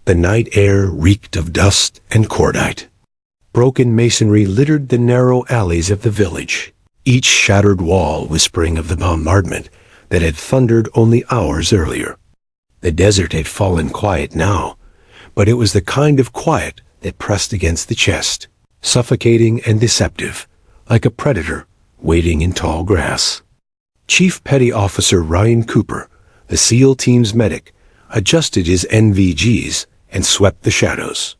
The night air reeked of dust and cordite. Broken masonry littered the narrow alleys of the village, each shattered wall whispering of the bombardment that had thundered only hours earlier. The desert had fallen quiet now, but it was the kind of quiet that pressed against the chest, suffocating and deceptive, like a predator waiting in tall grass. Chief Petty Officer Ryan Cooper, the SEAL team's medic, adjusted his NVGs and swept the shadows.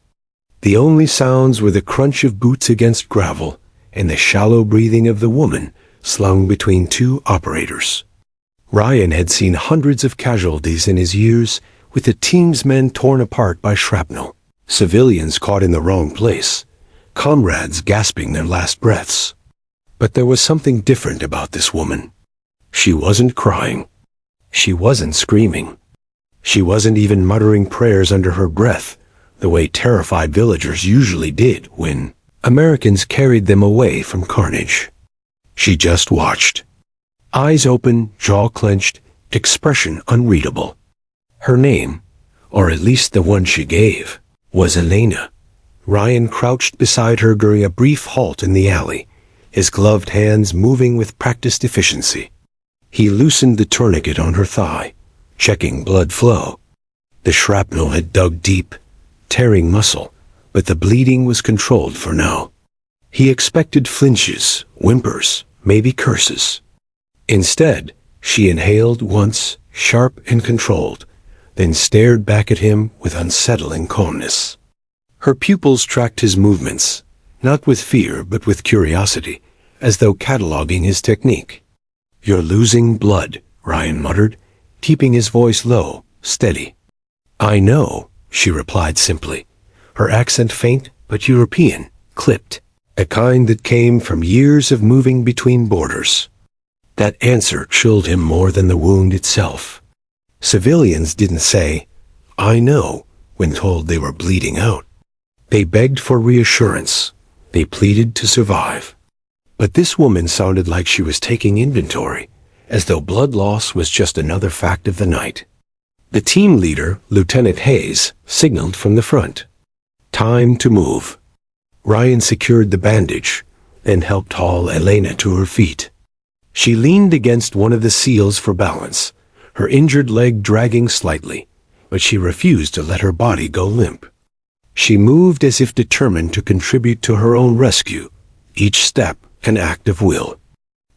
The only sounds were the crunch of boots against gravel and the shallow breathing of the woman slung between two operators. Ryan had seen hundreds of casualties in his years, with the team's men torn apart by shrapnel, civilians caught in the wrong place, comrades gasping their last breaths. But there was something different about this woman. She wasn't crying. She wasn't screaming. She wasn't even muttering prayers under her breath, the way terrified villagers usually did when Americans carried them away from carnage. She just watched. Eyes open, jaw clenched, expression unreadable. Her name, or at least the one she gave, was Elena. Ryan crouched beside her during a brief halt in the alley, his gloved hands moving with practiced efficiency. He loosened the tourniquet on her thigh, checking blood flow. The shrapnel had dug deep, tearing muscle, but the bleeding was controlled for now. He expected flinches, whimpers, maybe curses. Instead, she inhaled once, sharp and controlled, then stared back at him with unsettling calmness. Her pupils tracked his movements, not with fear but with curiosity, as though cataloging his technique. "You're losing blood," Ryan muttered, keeping his voice low, steady. "I know," she replied simply, her accent faint but European, clipped, a kind that came from years of moving between borders. That answer chilled him more than the wound itself. Civilians didn't say, "I know," when told they were bleeding out. They begged for reassurance. They pleaded to survive. But this woman sounded like she was taking inventory, as though blood loss was just another fact of the night. The team leader, Lieutenant Hayes, signaled from the front. Time to move. Ryan secured the bandage, then helped haul Elena to her feet. She leaned against one of the seals for balance, her injured leg dragging slightly, but she refused to let her body go limp. She moved as if determined to contribute to her own rescue, each step an act of will.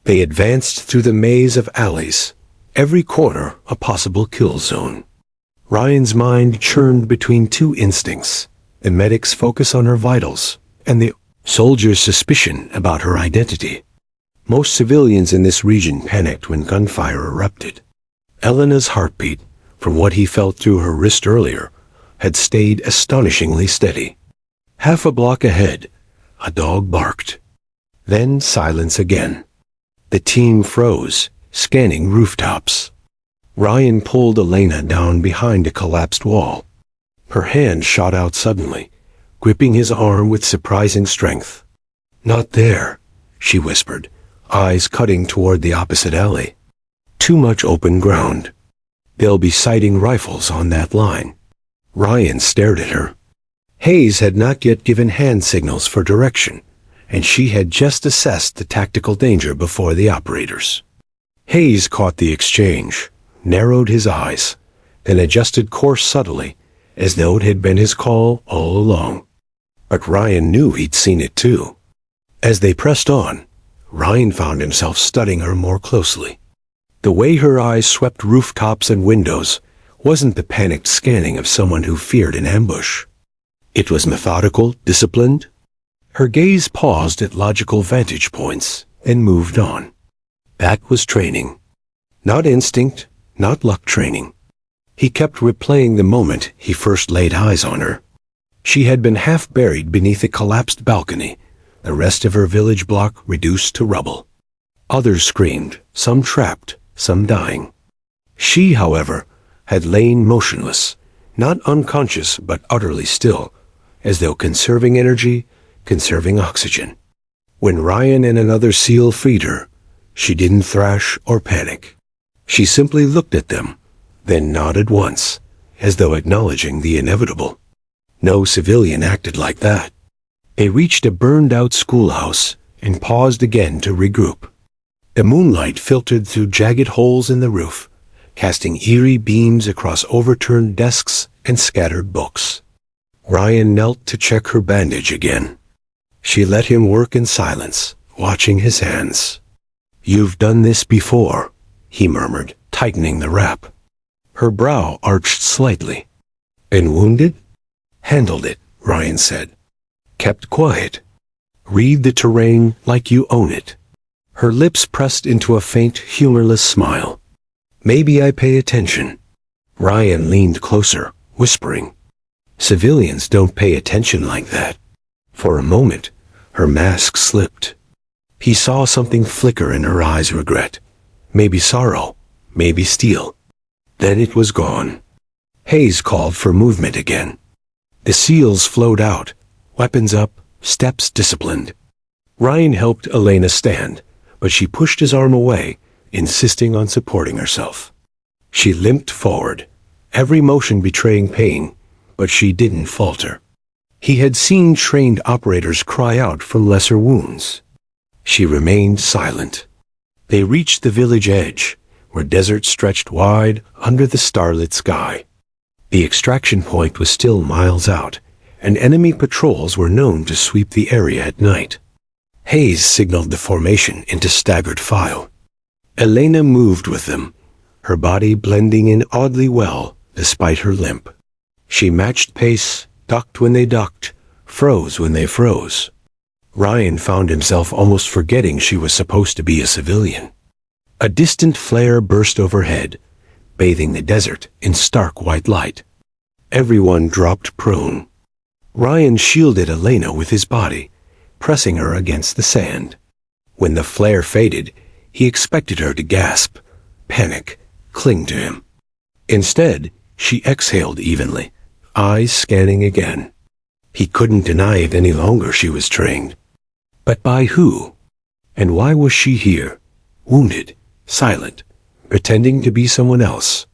They advanced through the maze of alleys, every corner a possible kill zone. Ryan's mind churned between two instincts, the medic's focus on her vitals, and the soldier's suspicion about her identity. Most civilians in this region panicked when gunfire erupted. Elena's heartbeat, from what he felt through her wrist earlier, had stayed astonishingly steady. Half a block ahead, a dog barked. Then silence again. The team froze, scanning rooftops. Ryan pulled Elena down behind a collapsed wall. Her hand shot out suddenly, gripping his arm with surprising strength. "Not there," she whispered, eyes cutting toward the opposite alley. "Too much open ground. They'll be sighting rifles on that line." Ryan stared at her. Hayes had not yet given hand signals for direction, and she had just assessed the tactical danger before the operators. Hayes caught the exchange, narrowed his eyes, then adjusted course subtly, as though it had been his call all along. But Ryan knew he'd seen it too. As they pressed on, Ryan found himself studying her more closely. The way her eyes swept rooftops and windows wasn't the panicked scanning of someone who feared an ambush. It was methodical, disciplined. Her gaze paused at logical vantage points and moved on. That was training. Not instinct, not luck training. He kept replaying the moment he first laid eyes on her. She had been half buried beneath a collapsed balcony, the rest of her village block reduced to rubble. Others screamed, some trapped, some dying. She, however, had lain motionless, not unconscious but utterly still, as though conserving energy, conserving oxygen. When Ryan and another SEAL freed her, she didn't thrash or panic. She simply looked at them, then nodded once, as though acknowledging the inevitable. No civilian acted like that. They reached a burned-out schoolhouse and paused again to regroup. The moonlight filtered through jagged holes in the roof, casting eerie beams across overturned desks and scattered books. Ryan knelt to check her bandage again. She let him work in silence, watching his hands. "You've done this before," he murmured, tightening the wrap. Her brow arched slightly. "Been wounded?" "Handled it," Ryan said. "Kept quiet. Read the terrain like you own it." Her lips pressed into a faint, humorless smile. "Maybe I pay attention." Ryan leaned closer, whispering. "Civilians don't pay attention like that." For a moment, her mask slipped. He saw something flicker in her eyes, regret. Maybe sorrow, maybe steel. Then it was gone. Hayes called for movement again. The SEALs flowed out, weapons up, steps disciplined. Ryan helped Elena stand, but she pushed his arm away, insisting on supporting herself. She limped forward, every motion betraying pain, but she didn't falter. He had seen trained operators cry out from lesser wounds. She remained silent. They reached the village edge, where desert stretched wide under the starlit sky. The extraction point was still miles out, and enemy patrols were known to sweep the area at night. Hayes signaled the formation into staggered file. Elena moved with them, her body blending in oddly well despite her limp. She matched pace, ducked when they ducked, froze when they froze. Ryan found himself almost forgetting she was supposed to be a civilian. A distant flare burst overhead, bathing the desert in stark white light. Everyone dropped prone. Ryan shielded Elena with his body, pressing her against the sand. When the flare faded, he expected her to gasp, panic, cling to him. Instead, she exhaled evenly, eyes scanning again. He couldn't deny it any longer. She was trained. But by who? And why was she here, wounded, silent, pretending to be someone else?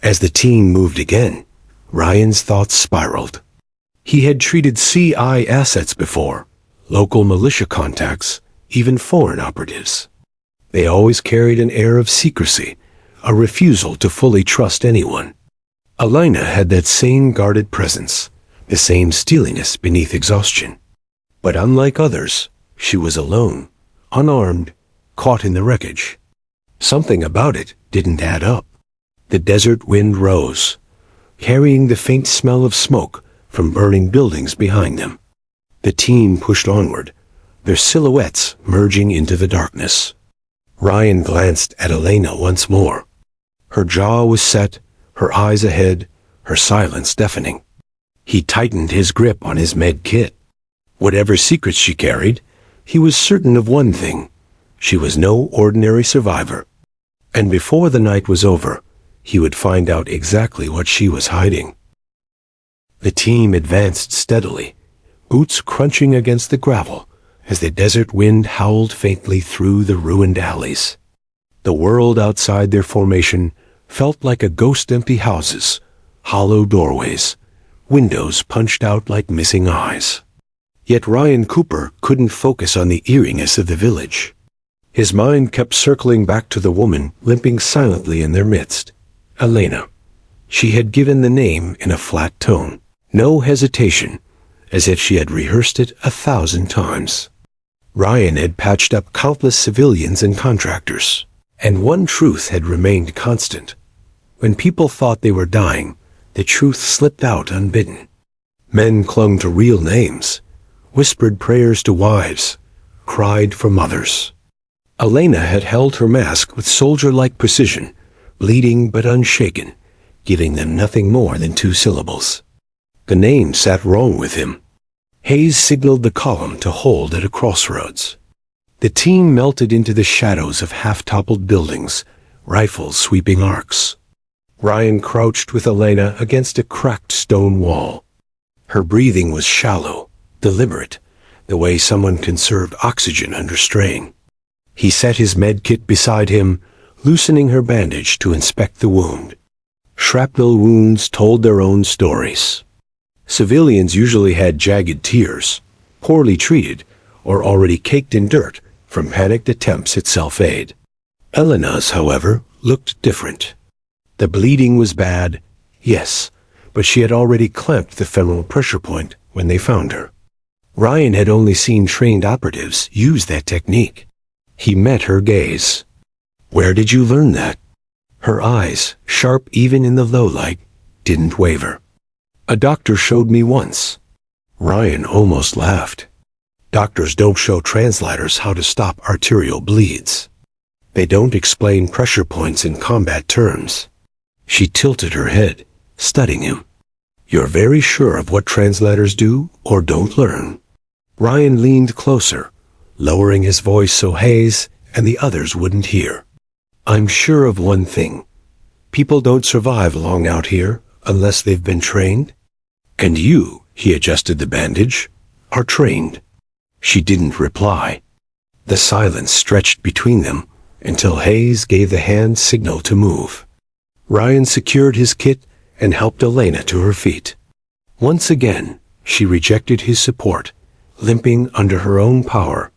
As the team moved again, Ryan's thoughts spiraled. He had treated CI assets before, local militia contacts, even foreign operatives. They always carried an air of secrecy, a refusal to fully trust anyone. Elena had that same guarded presence, the same steeliness beneath exhaustion. But unlike others, she was alone, unarmed, caught in the wreckage. Something about it didn't add up. The desert wind rose, carrying the faint smell of smoke from burning buildings behind them. The team pushed onward, their silhouettes merging into the darkness. Ryan glanced at Elena once more. Her jaw was set, her eyes ahead, her silence deafening. He tightened his grip on his med kit. Whatever secrets she carried, he was certain of one thing. She was no ordinary survivor. And before the night was over, he would find out exactly what she was hiding. The team advanced steadily, boots crunching against the gravel as the desert wind howled faintly through the ruined alleys. The world outside their formation felt like a ghost empty houses, hollow doorways, windows punched out like missing eyes. Yet Ryan Cooper couldn't focus on the eeriness of the village. His mind kept circling back to the woman limping silently in their midst, Elena. She had given the name in a flat tone, no hesitation, as if she had rehearsed it 1,000 times. Ryan had patched up countless civilians and contractors, and one truth had remained constant. When people thought they were dying, the truth slipped out unbidden. Men clung to real names, whispered prayers to wives, cried for mothers. Elena had held her mask with soldier-like precision, bleeding but unshaken, giving them nothing more than 2 syllables. The name sat wrong with him. Hayes signaled the column to hold at a crossroads. The team melted into the shadows of half-toppled buildings, rifles sweeping arcs. Ryan crouched with Elena against a cracked stone wall. Her breathing was shallow, deliberate, the way someone conserved oxygen under strain. He set his med kit beside him, loosening her bandage to inspect the wound. Shrapnel wounds told their own stories. Civilians usually had jagged tears, poorly treated, or already caked in dirt from panicked attempts at self-aid. Elena's, however, looked different. The bleeding was bad, yes, but she had already clamped the femoral pressure point when they found her. Ryan had only seen trained operatives use that technique. He met her gaze. "Where did you learn that?" Her eyes, sharp even in the low light, didn't waver. "A doctor showed me once." Ryan almost laughed. Doctors don't show translators how to stop arterial bleeds. They don't explain pressure points in combat terms. She tilted her head, studying him. "You're very sure of what translators do or don't learn?" Ryan leaned closer, lowering his voice so Hayes and the others wouldn't hear. "I'm sure of one thing. People don't survive long out here unless they've been trained. And you," he adjusted the bandage, "are trained." She didn't reply. The silence stretched between them until Hayes gave the hand signal to move. Ryan secured his kit and helped Elena to her feet. Once again, she rejected his support, limping under her own power.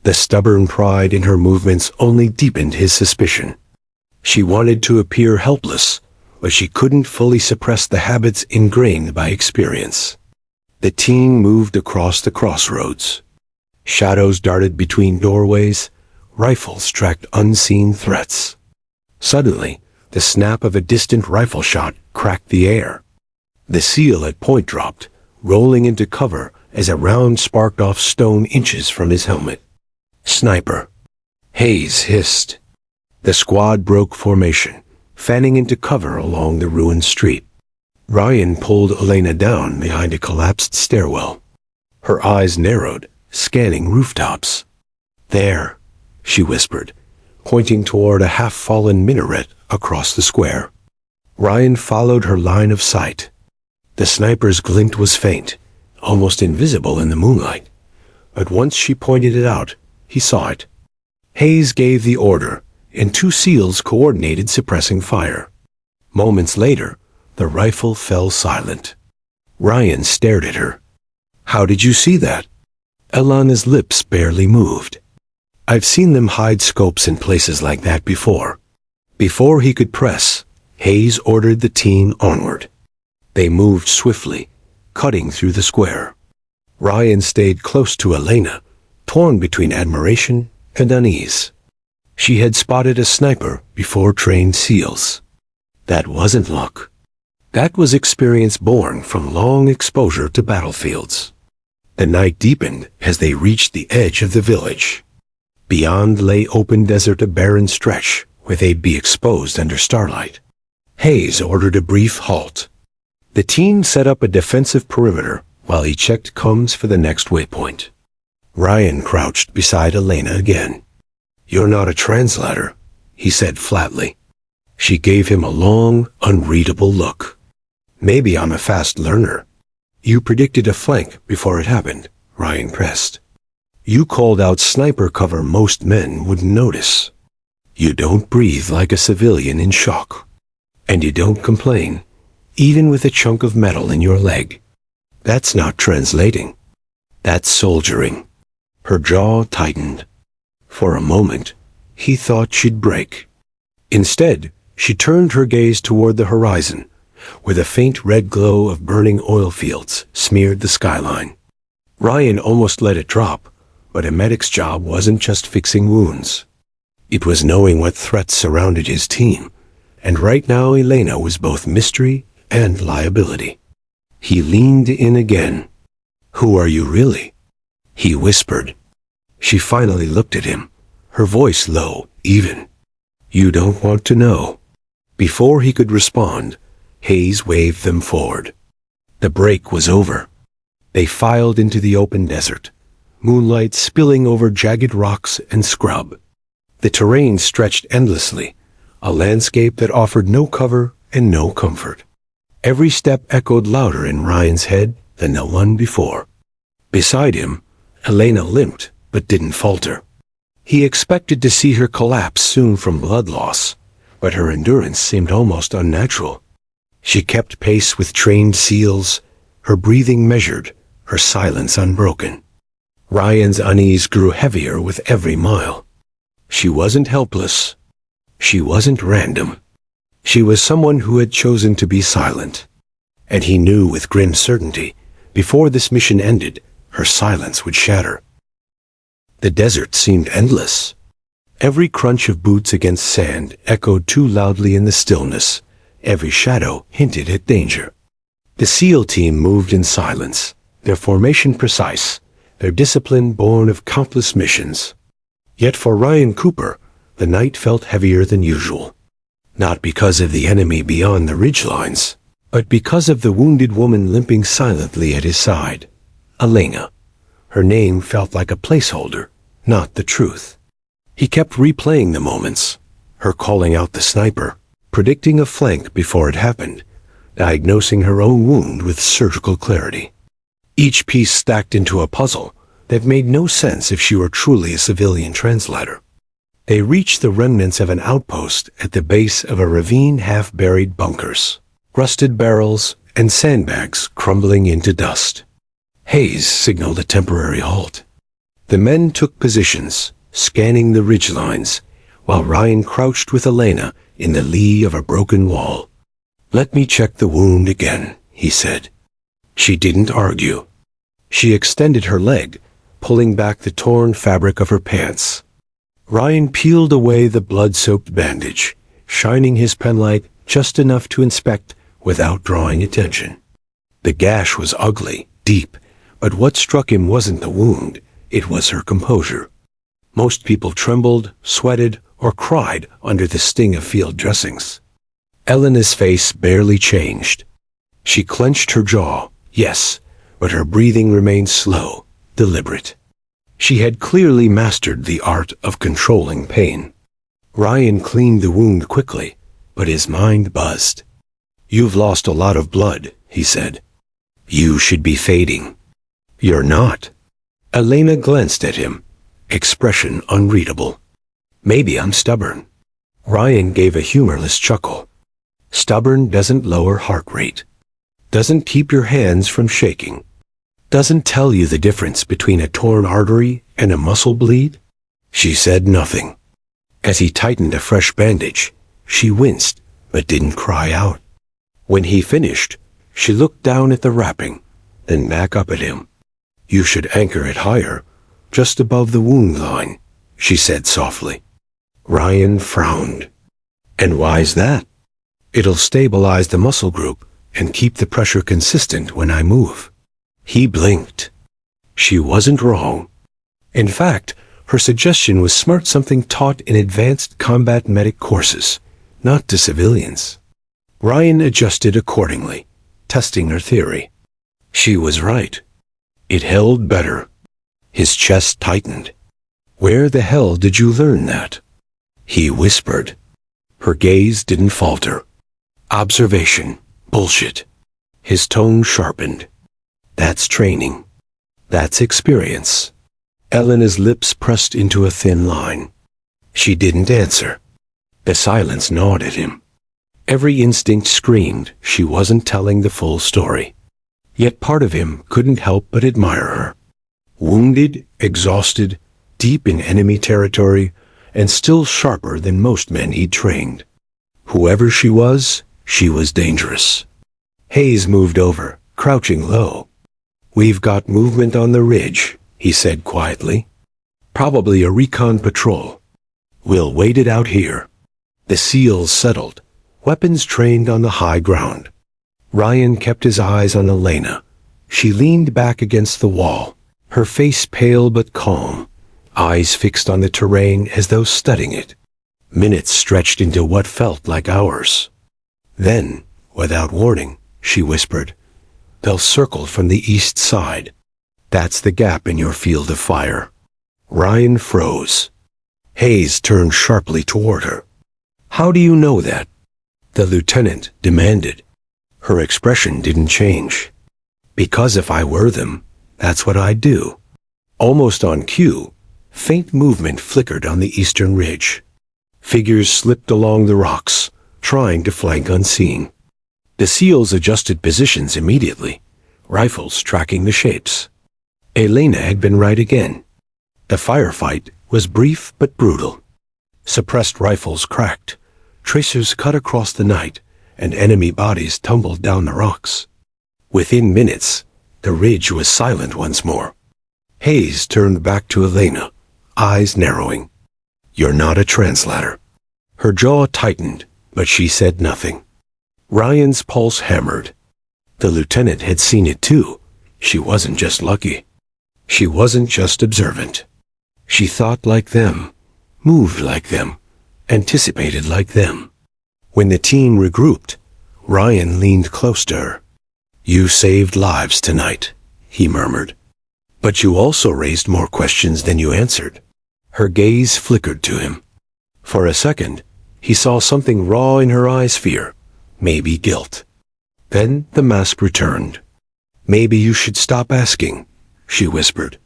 The stubborn pride in her movements only deepened his suspicion. She wanted to appear helpless, but she couldn't fully suppress the habits ingrained by experience. The team moved across the crossroads. Shadows darted between doorways, rifles tracked unseen threats. Suddenly, the snap of a distant rifle shot cracked the air. The SEAL at point dropped, rolling into cover as a round sparked off stone inches from his helmet. "Sniper!" Hayes hissed. The squad broke formation, fanning into cover along the ruined street. Ryan pulled Elena down behind a collapsed stairwell. Her eyes narrowed, scanning rooftops. "There," she whispered, pointing toward a half-fallen minaret across the square. Ryan followed her line of sight. The sniper's glint was faint, almost invisible in the moonlight. But once she pointed it out, he saw it. Hayes gave the order, and two SEALs coordinated suppressing fire. Moments later, the rifle fell silent. Ryan stared at her. "How did you see that?" Elena's lips barely moved. "I've seen them hide scopes in places like that before." Before he could press, Hayes ordered the team onward. They moved swiftly, cutting through the square. Ryan stayed close to Elena, torn between admiration and unease. She had spotted a sniper before trained SEALs. That wasn't luck. That was experience born from long exposure to battlefields. The night deepened as they reached the edge of the village. Beyond lay open desert, a barren stretch where they'd be exposed under starlight. Hayes ordered a brief halt. The team set up a defensive perimeter while he checked comms for the next waypoint. Ryan crouched beside Elena again. "You're not a translator," he said flatly. She gave him a long, unreadable look. "Maybe I'm a fast learner." "You predicted a flank before it happened," Ryan pressed. "You called out sniper cover most men wouldn't notice. You don't breathe like a civilian in shock. And you don't complain, even with a chunk of metal in your leg. That's not translating. That's soldiering." Her jaw tightened. For a moment, he thought she'd break. Instead, she turned her gaze toward the horizon, where the faint red glow of burning oil fields smeared the skyline. Ryan almost let it drop, but a medic's job wasn't just fixing wounds. It was knowing what threats surrounded his team, and right now Elena was both mystery and liability. He leaned in again. "Who are you really?" he whispered. She finally looked at him, her voice low, even. "You don't want to know." Before he could respond, Hayes waved them forward. The break was over. They filed into the open desert, moonlight spilling over jagged rocks and scrub. The terrain stretched endlessly, a landscape that offered no cover and no comfort. Every step echoed louder in Ryan's head than the one before. Beside him, Elena limped but didn't falter. He expected to see her collapse soon from blood loss, but her endurance seemed almost unnatural. She kept pace with trained SEALs, her breathing measured, her silence unbroken. Ryan's unease grew heavier with every mile. She wasn't helpless. She wasn't random. She was someone who had chosen to be silent. And he knew with grim certainty, before this mission ended, her silence would shatter. The desert seemed endless. Every crunch of boots against sand echoed too loudly in the stillness. Every shadow hinted at danger. The SEAL team moved in silence, their formation precise, their discipline born of countless missions. Yet for Ryan Cooper, the night felt heavier than usual. Not because of the enemy beyond the ridgelines, but because of the wounded woman limping silently at his side. Elena. Her name felt like a placeholder, not the truth. He kept replaying the moments, her calling out the sniper, predicting a flank before it happened, diagnosing her own wound with surgical clarity. Each piece stacked into a puzzle that made no sense if she were truly a civilian translator. They reached the remnants of an outpost at the base of a ravine half-buried bunkers, rusted barrels and sandbags crumbling into dust. Hayes signaled a temporary halt. The men took positions, scanning the ridgelines, while Ryan crouched with Elena in the lee of a broken wall. "Let me check the wound again," he said. She didn't argue. She extended her leg, pulling back the torn fabric of her pants. Ryan peeled away the blood-soaked bandage, shining his penlight just enough to inspect without drawing attention. The gash was ugly, deep, but what struck him wasn't the wound, it was her composure. Most people trembled, sweated, or cried under the sting of field dressings. Elena's face barely changed. She clenched her jaw, yes, but her breathing remained slow, deliberate. She had clearly mastered the art of controlling pain. Ryan cleaned the wound quickly, but his mind buzzed. "You've lost a lot of blood," he said. "You should be fading." "You're not." Elena glanced at him, expression unreadable. "Maybe I'm stubborn." Ryan gave a humorless chuckle. "Stubborn doesn't lower heart rate. Doesn't keep your hands from shaking. Doesn't tell you the difference between a torn artery and a muscle bleed." She said nothing. As he tightened a fresh bandage, she winced but didn't cry out. When he finished, she looked down at the wrapping, then back up at him. "You should anchor it higher, just above the wound line," she said softly. Ryan frowned. "And why's that?" "It'll stabilize the muscle group and keep the pressure consistent when I move." He blinked. She wasn't wrong. In fact, her suggestion was smart, something taught in advanced combat medic courses, not to civilians. Ryan adjusted accordingly, testing her theory. She was right. It held better. His chest tightened. "Where the hell did you learn that?" He whispered. Her gaze didn't falter. "Observation. Bullshit." His tone sharpened. "That's training. That's experience." Elena's lips pressed into a thin line. She didn't answer. The silence gnawed at him. Every instinct screamed she wasn't telling the full story. Yet part of him couldn't help but admire her. Wounded, exhausted, deep in enemy territory, and still sharper than most men he'd trained. Whoever she was dangerous. Hayes moved over, crouching low. "We've got movement on the ridge," he said quietly. "Probably a recon patrol. We'll wait it out here." The SEALs settled, weapons trained on the high ground. Ryan kept his eyes on Elena. She leaned back against the wall, her face pale but calm, eyes fixed on the terrain as though studying it. Minutes stretched into what felt like hours. Then, without warning, she whispered, "They'll circle from the east side. That's the gap in your field of fire." Ryan froze. Hayes turned sharply toward her. "How do you know that?" the lieutenant demanded. Her expression didn't change. "Because if I were them, that's what I'd do." Almost on cue, faint movement flickered on the eastern ridge. Figures slipped along the rocks, trying to flank unseen. The SEALs adjusted positions immediately. rifles tracking the shapes. Elena had been right again. The firefight was brief but brutal. Suppressed rifles cracked, tracers cut across the night, and enemy bodies tumbled down the rocks. Within minutes, the ridge was silent once more. Hayes turned back to Elena, eyes narrowing. "You're not a translator." Her jaw tightened, but she said nothing. Ryan's pulse hammered. The lieutenant had seen it too. She wasn't just lucky. She wasn't just observant. She thought like them, moved like them, anticipated like them. When the team regrouped, Ryan leaned close to her. "You saved lives tonight," he murmured. "But you also raised more questions than you answered." Her gaze flickered to him. For a second, he saw something raw in her eyes, fear, maybe guilt. Then the mask returned. "Maybe you should stop asking," she whispered.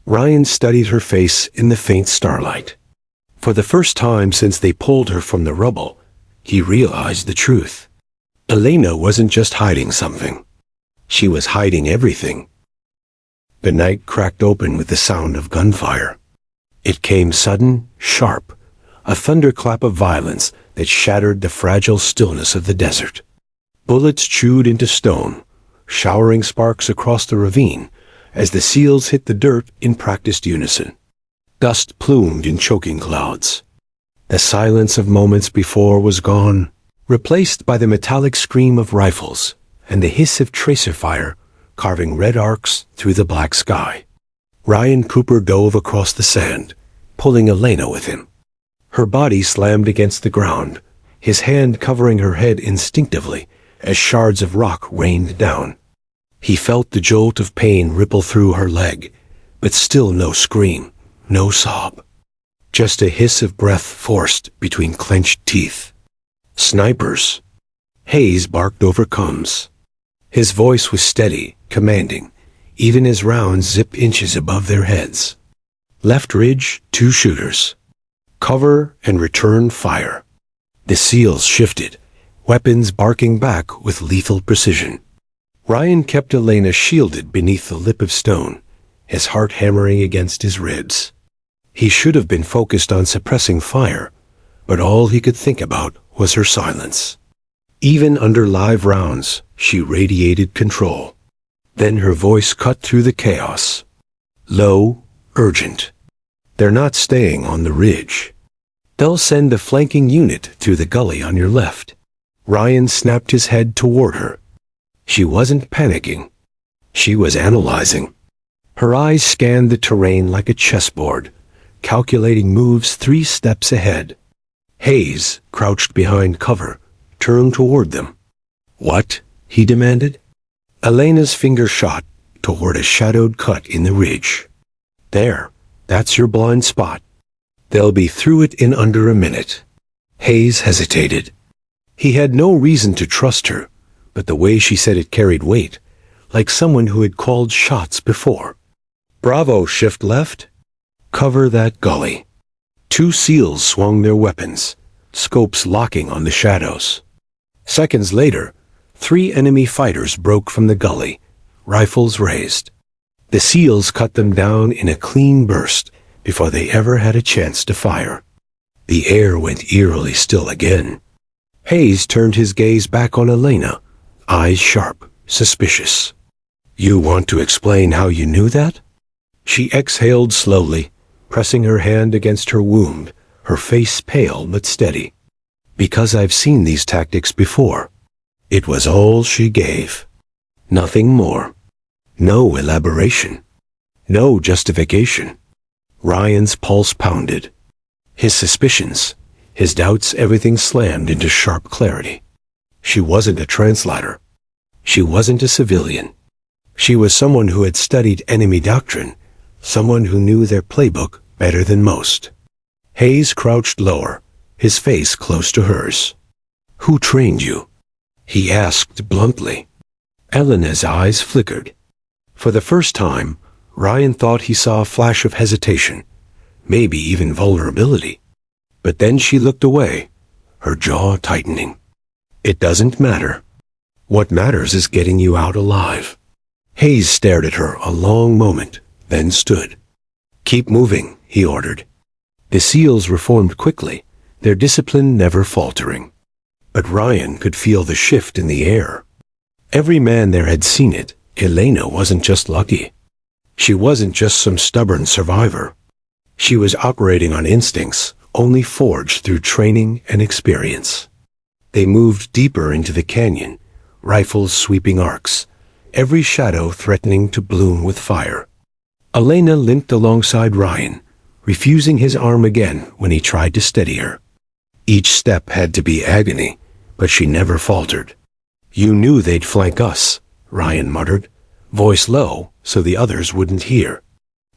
Ryan studied her face in the faint starlight. For the first time since they pulled her from the rubble, he realized the truth. Elena wasn't just hiding something. She was hiding everything. The night cracked open with the sound of gunfire. It came sudden, sharp, a thunderclap of violence that shattered the fragile stillness of the desert. Bullets chewed into stone, showering sparks across the ravine as the seals hit the dirt in practiced unison. Dust plumed in choking clouds. The silence of moments before was gone, replaced by the metallic scream of rifles and the hiss of tracer fire carving red arcs through the black sky. Ryan Cooper dove across the sand, pulling Elena with him. Her body slammed against the ground, his hand covering her head instinctively as shards of rock rained down. He felt the jolt of pain ripple through her leg, but still no scream, no sob. Just a hiss of breath forced between clenched teeth. "Snipers!" Hayes barked over coms. His voice was steady, commanding, even as rounds zipped inches above their heads. "Left ridge, 2 shooters. Cover and return fire." The seals shifted, weapons barking back with lethal precision. Ryan kept Elena shielded beneath the lip of stone, his heart hammering against his ribs. He should have been focused on suppressing fire, but all he could think about was her silence. Even under live rounds, she radiated control. Then her voice cut through the chaos. Low, urgent. "They're not staying on the ridge. They'll send the flanking unit through the gully on your left." Ryan snapped his head toward her. She wasn't panicking. She was analyzing. Her eyes scanned the terrain like a chessboard, calculating moves 3 steps ahead. Hayes, crouched behind cover, turned toward them. "What?" he demanded. Elena's finger shot toward a shadowed cut in the ridge. "There, that's your blind spot. They'll be through it in under a minute." Hayes hesitated. He had no reason to trust her, but the way she said it carried weight, like someone who had called shots before. "Bravo, shift left. Cover that gully." 2 SEALs swung their weapons, scopes locking on the shadows. Seconds later, 3 enemy fighters broke from the gully, rifles raised. The SEALs cut them down in a clean burst before they ever had a chance to fire. The air went eerily still again. Hayes turned his gaze back on Elena, eyes sharp, suspicious. "You want to explain how you knew that?" She exhaled slowly, pressing her hand against her wound, her face pale but steady. "Because I've seen these tactics before." It was all she gave. Nothing more. No elaboration. No justification. Ryan's pulse pounded. His suspicions, his doubts, everything slammed into sharp clarity. She wasn't a translator. She wasn't a civilian. She was someone who had studied enemy doctrine, someone who knew their playbook better than most. Hayes crouched lower, his face close to hers. "Who trained you?" he asked bluntly. Elena's eyes flickered. For the first time, Ryan thought he saw a flash of hesitation, maybe even vulnerability. But then she looked away, her jaw tightening. "It doesn't matter. What matters is getting you out alive." Hayes stared at her a long moment, then stood. "Keep moving," he ordered. The SEALs reformed quickly, their discipline never faltering. But Ryan could feel the shift in the air. Every man there had seen it. Elena wasn't just lucky. She wasn't just some stubborn survivor. She was operating on instincts, only forged through training and experience. They moved deeper into the canyon, rifles sweeping arcs, every shadow threatening to bloom with fire. Elena limped alongside Ryan, refusing his arm again when he tried to steady her. Each step had to be agony, but she never faltered. "You knew they'd flank us," Ryan muttered, voice low so the others wouldn't hear.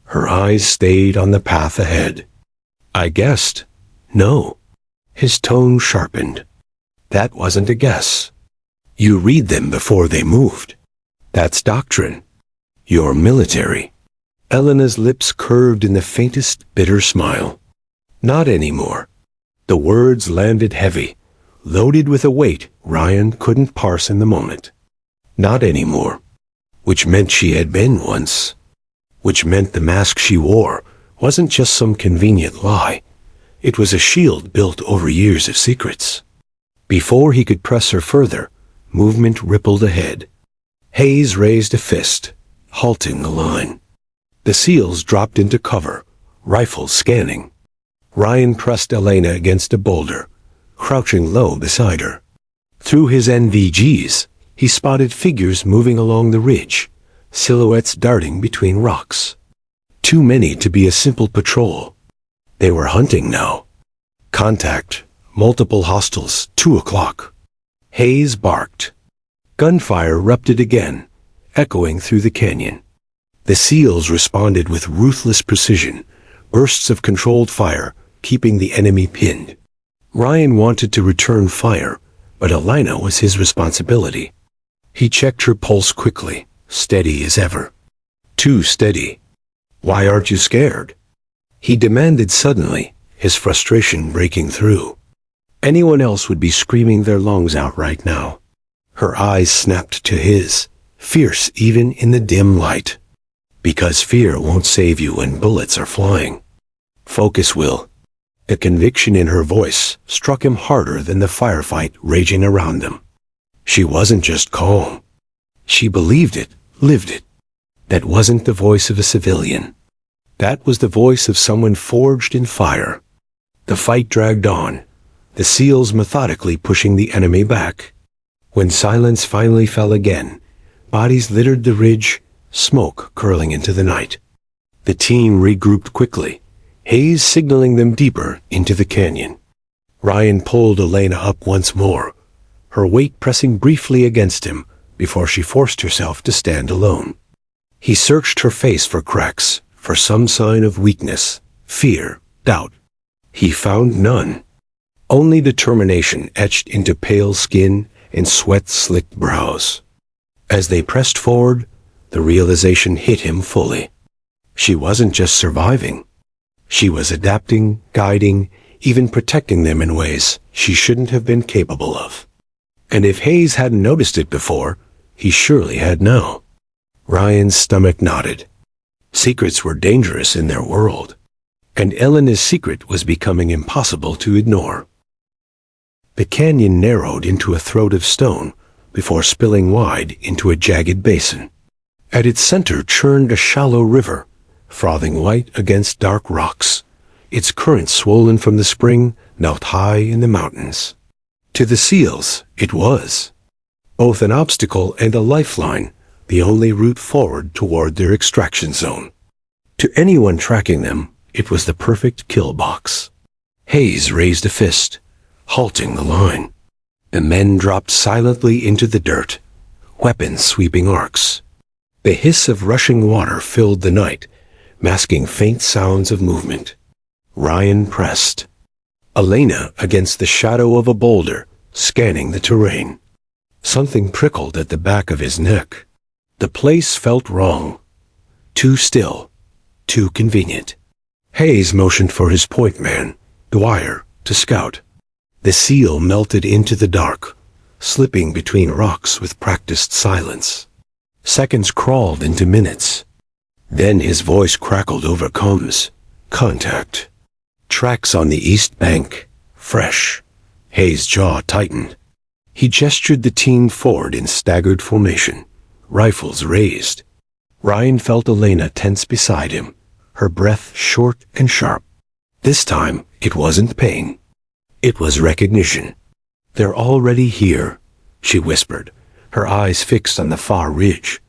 Her eyes stayed on the path ahead. "I guessed." "No." His tone sharpened. "That wasn't a guess. You read them before they moved. That's doctrine. You're military." Elena's lips curved in the faintest bitter smile. "Not anymore." The words landed heavy, loaded with a weight Ryan couldn't parse in the moment. Not anymore. Which meant she had been once. Which meant the mask she wore wasn't just some convenient lie. It was a shield built over years of secrets. Before he could press her further, movement rippled ahead. Hayes raised a fist, halting the line. The SEALs dropped into cover, rifles scanning. Ryan pressed Elena against a boulder, crouching low beside her. Through his NVGs, he spotted figures moving along the ridge, silhouettes darting between rocks. Too many to be a simple patrol. They were hunting now. Contact. Multiple hostiles. 2 o'clock. Hayes barked. Gunfire erupted again, echoing through the canyon. The SEALs responded with ruthless precision, bursts of controlled fire, keeping the enemy pinned. Ryan wanted to return fire, but Elena was his responsibility. He checked her pulse quickly, steady as ever. Too steady. "Why aren't you scared?" he demanded suddenly, his frustration breaking through. Anyone else would be screaming their lungs out right now. Her eyes snapped to his, fierce even in the dim light. "Because fear won't save you when bullets are flying. Focus will." The conviction in her voice struck him harder than the firefight raging around them. She wasn't just calm. She believed it, lived it. That wasn't the voice of a civilian. That was the voice of someone forged in fire. The fight dragged on, the SEALs methodically pushing the enemy back. When silence finally fell again, bodies littered the ridge, smoke curling into the night. The team regrouped quickly, Hayes signaling them deeper into the canyon. Ryan pulled Elena up once more, her weight pressing briefly against him before she forced herself to stand alone. He searched her face for cracks, for some sign of weakness, fear, doubt. He found none. Only determination etched into pale skin and sweat-slicked brows. As they pressed forward, the realization hit him fully. She wasn't just surviving. She was adapting, guiding, even protecting them in ways she shouldn't have been capable of. And if Hayes hadn't noticed it before, he surely had now. Ryan's stomach knotted. Secrets were dangerous in their world, and Elena's secret was becoming impossible to ignore. The canyon narrowed into a throat of stone before spilling wide into a jagged basin. At its center churned a shallow river, frothing white against dark rocks, its current swollen from the spring knelt high in the mountains. To the SEALs, it was both an obstacle and a lifeline, the only route forward toward their extraction zone. To anyone tracking them, it was the perfect kill box. Hayes raised a fist, halting the line. The men dropped silently into the dirt, weapons sweeping arcs. The hiss of rushing water filled the night, masking faint sounds of movement. Ryan pressed. Elena against the shadow of a boulder, scanning the terrain. Something prickled at the back of his neck. The place felt wrong. Too still. Too convenient. Hayes motioned for his point man, Dwyer, to scout. The SEAL melted into the dark, slipping between rocks with practiced silence. Seconds crawled into minutes. Then his voice crackled over comms. Contact. Tracks on the east bank. Fresh. Hayes' jaw tightened. He gestured the team forward in staggered formation, rifles raised. Ryan felt Elena tense beside him, her breath short and sharp. This time, it wasn't pain. It was recognition. They're already here, she whispered, her eyes fixed on the far ridge.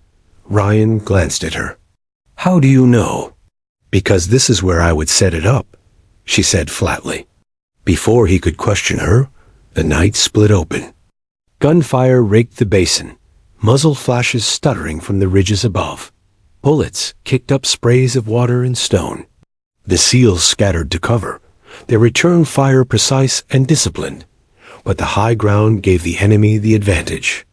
Ryan glanced at her. How do you know? Because this is where I would set it up, she said flatly. Before he could question her, the night split open. Gunfire raked the basin, muzzle flashes stuttering from the ridges above. Bullets kicked up sprays of water and stone. The SEALs scattered to cover, their return fire precise and disciplined, but the high ground gave the enemy the advantage.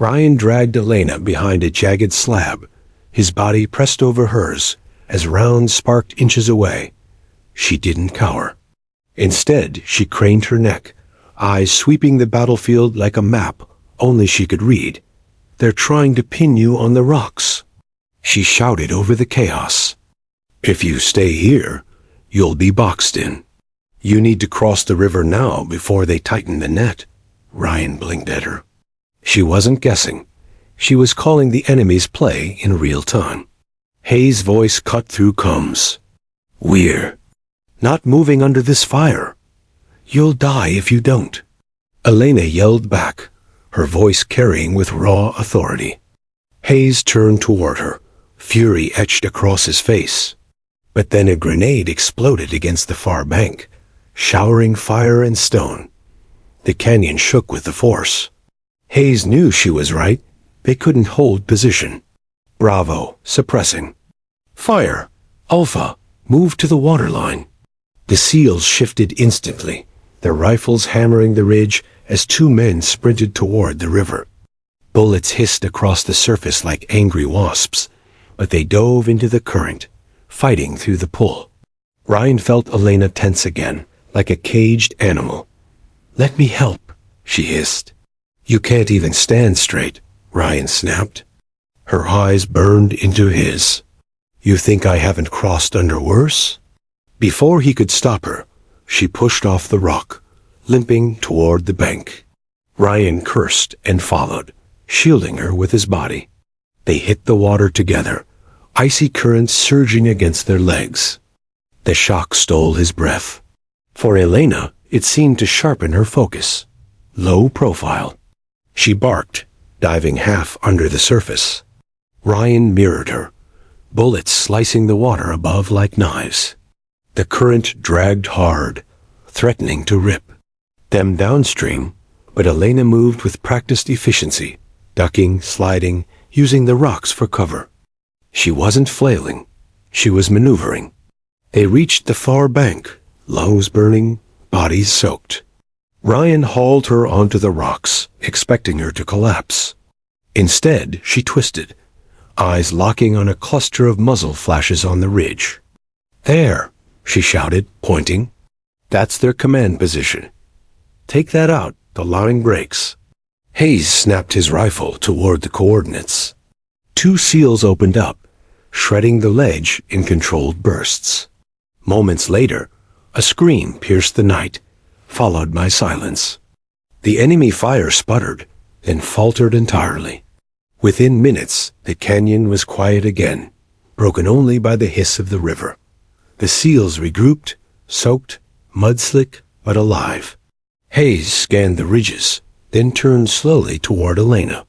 Ryan dragged Elena behind a jagged slab, his body pressed over hers as rounds sparked inches away. She didn't cower. Instead, she craned her neck, eyes sweeping the battlefield like a map only she could read. They're trying to pin you on the rocks, she shouted over the chaos. If you stay here, you'll be boxed in. You need to cross the river now before they tighten the net. Ryan blinked at her. She wasn't guessing. She was calling the enemy's play in real time. Hayes' voice cut through comms. We're not moving under this fire. You'll die if you don't. Elena yelled back, her voice carrying with raw authority. Hayes turned toward her, fury etched across his face. But then a grenade exploded against the far bank, showering fire and stone. The canyon shook with the force. Hayes knew she was right. They couldn't hold position. Bravo, suppressing. Fire, Alpha, move to the waterline. The SEALs shifted instantly, their rifles hammering the ridge as two men sprinted toward the river. Bullets hissed across the surface like angry wasps, but they dove into the current, fighting through the pull. Ryan felt Elena tense again, like a caged animal. Let me help, she hissed. You can't even stand straight, Ryan snapped. Her eyes burned into his. You think I haven't crossed under worse? Before he could stop her, she pushed off the rock, limping toward the bank. Ryan cursed and followed, shielding her with his body. They hit the water together, icy currents surging against their legs. The shock stole his breath. For Elena, it seemed to sharpen her focus. Low profile. She barked, diving half under the surface. Ryan mirrored her, bullets slicing the water above like knives. The current dragged hard, threatening to rip them downstream, but Elena moved with practiced efficiency, ducking, sliding, using the rocks for cover. She wasn't flailing. She was maneuvering. They reached the far bank, lungs burning, bodies soaked. Ryan hauled her onto the rocks, expecting her to collapse. Instead, she twisted, eyes locking on a cluster of muzzle flashes on the ridge. There, she shouted, pointing. That's their command position. Take that out, the line breaks. Hayes snapped his rifle toward the coordinates. Two SEALs opened up, shredding the ledge in controlled bursts. Moments later, a scream pierced the night, followed by silence. The enemy fire sputtered, then faltered entirely. Within minutes, the canyon was quiet again, broken only by the hiss of the river. The SEALs regrouped, soaked, mud-slick, but alive. Hayes scanned the ridges, then turned slowly toward Elena.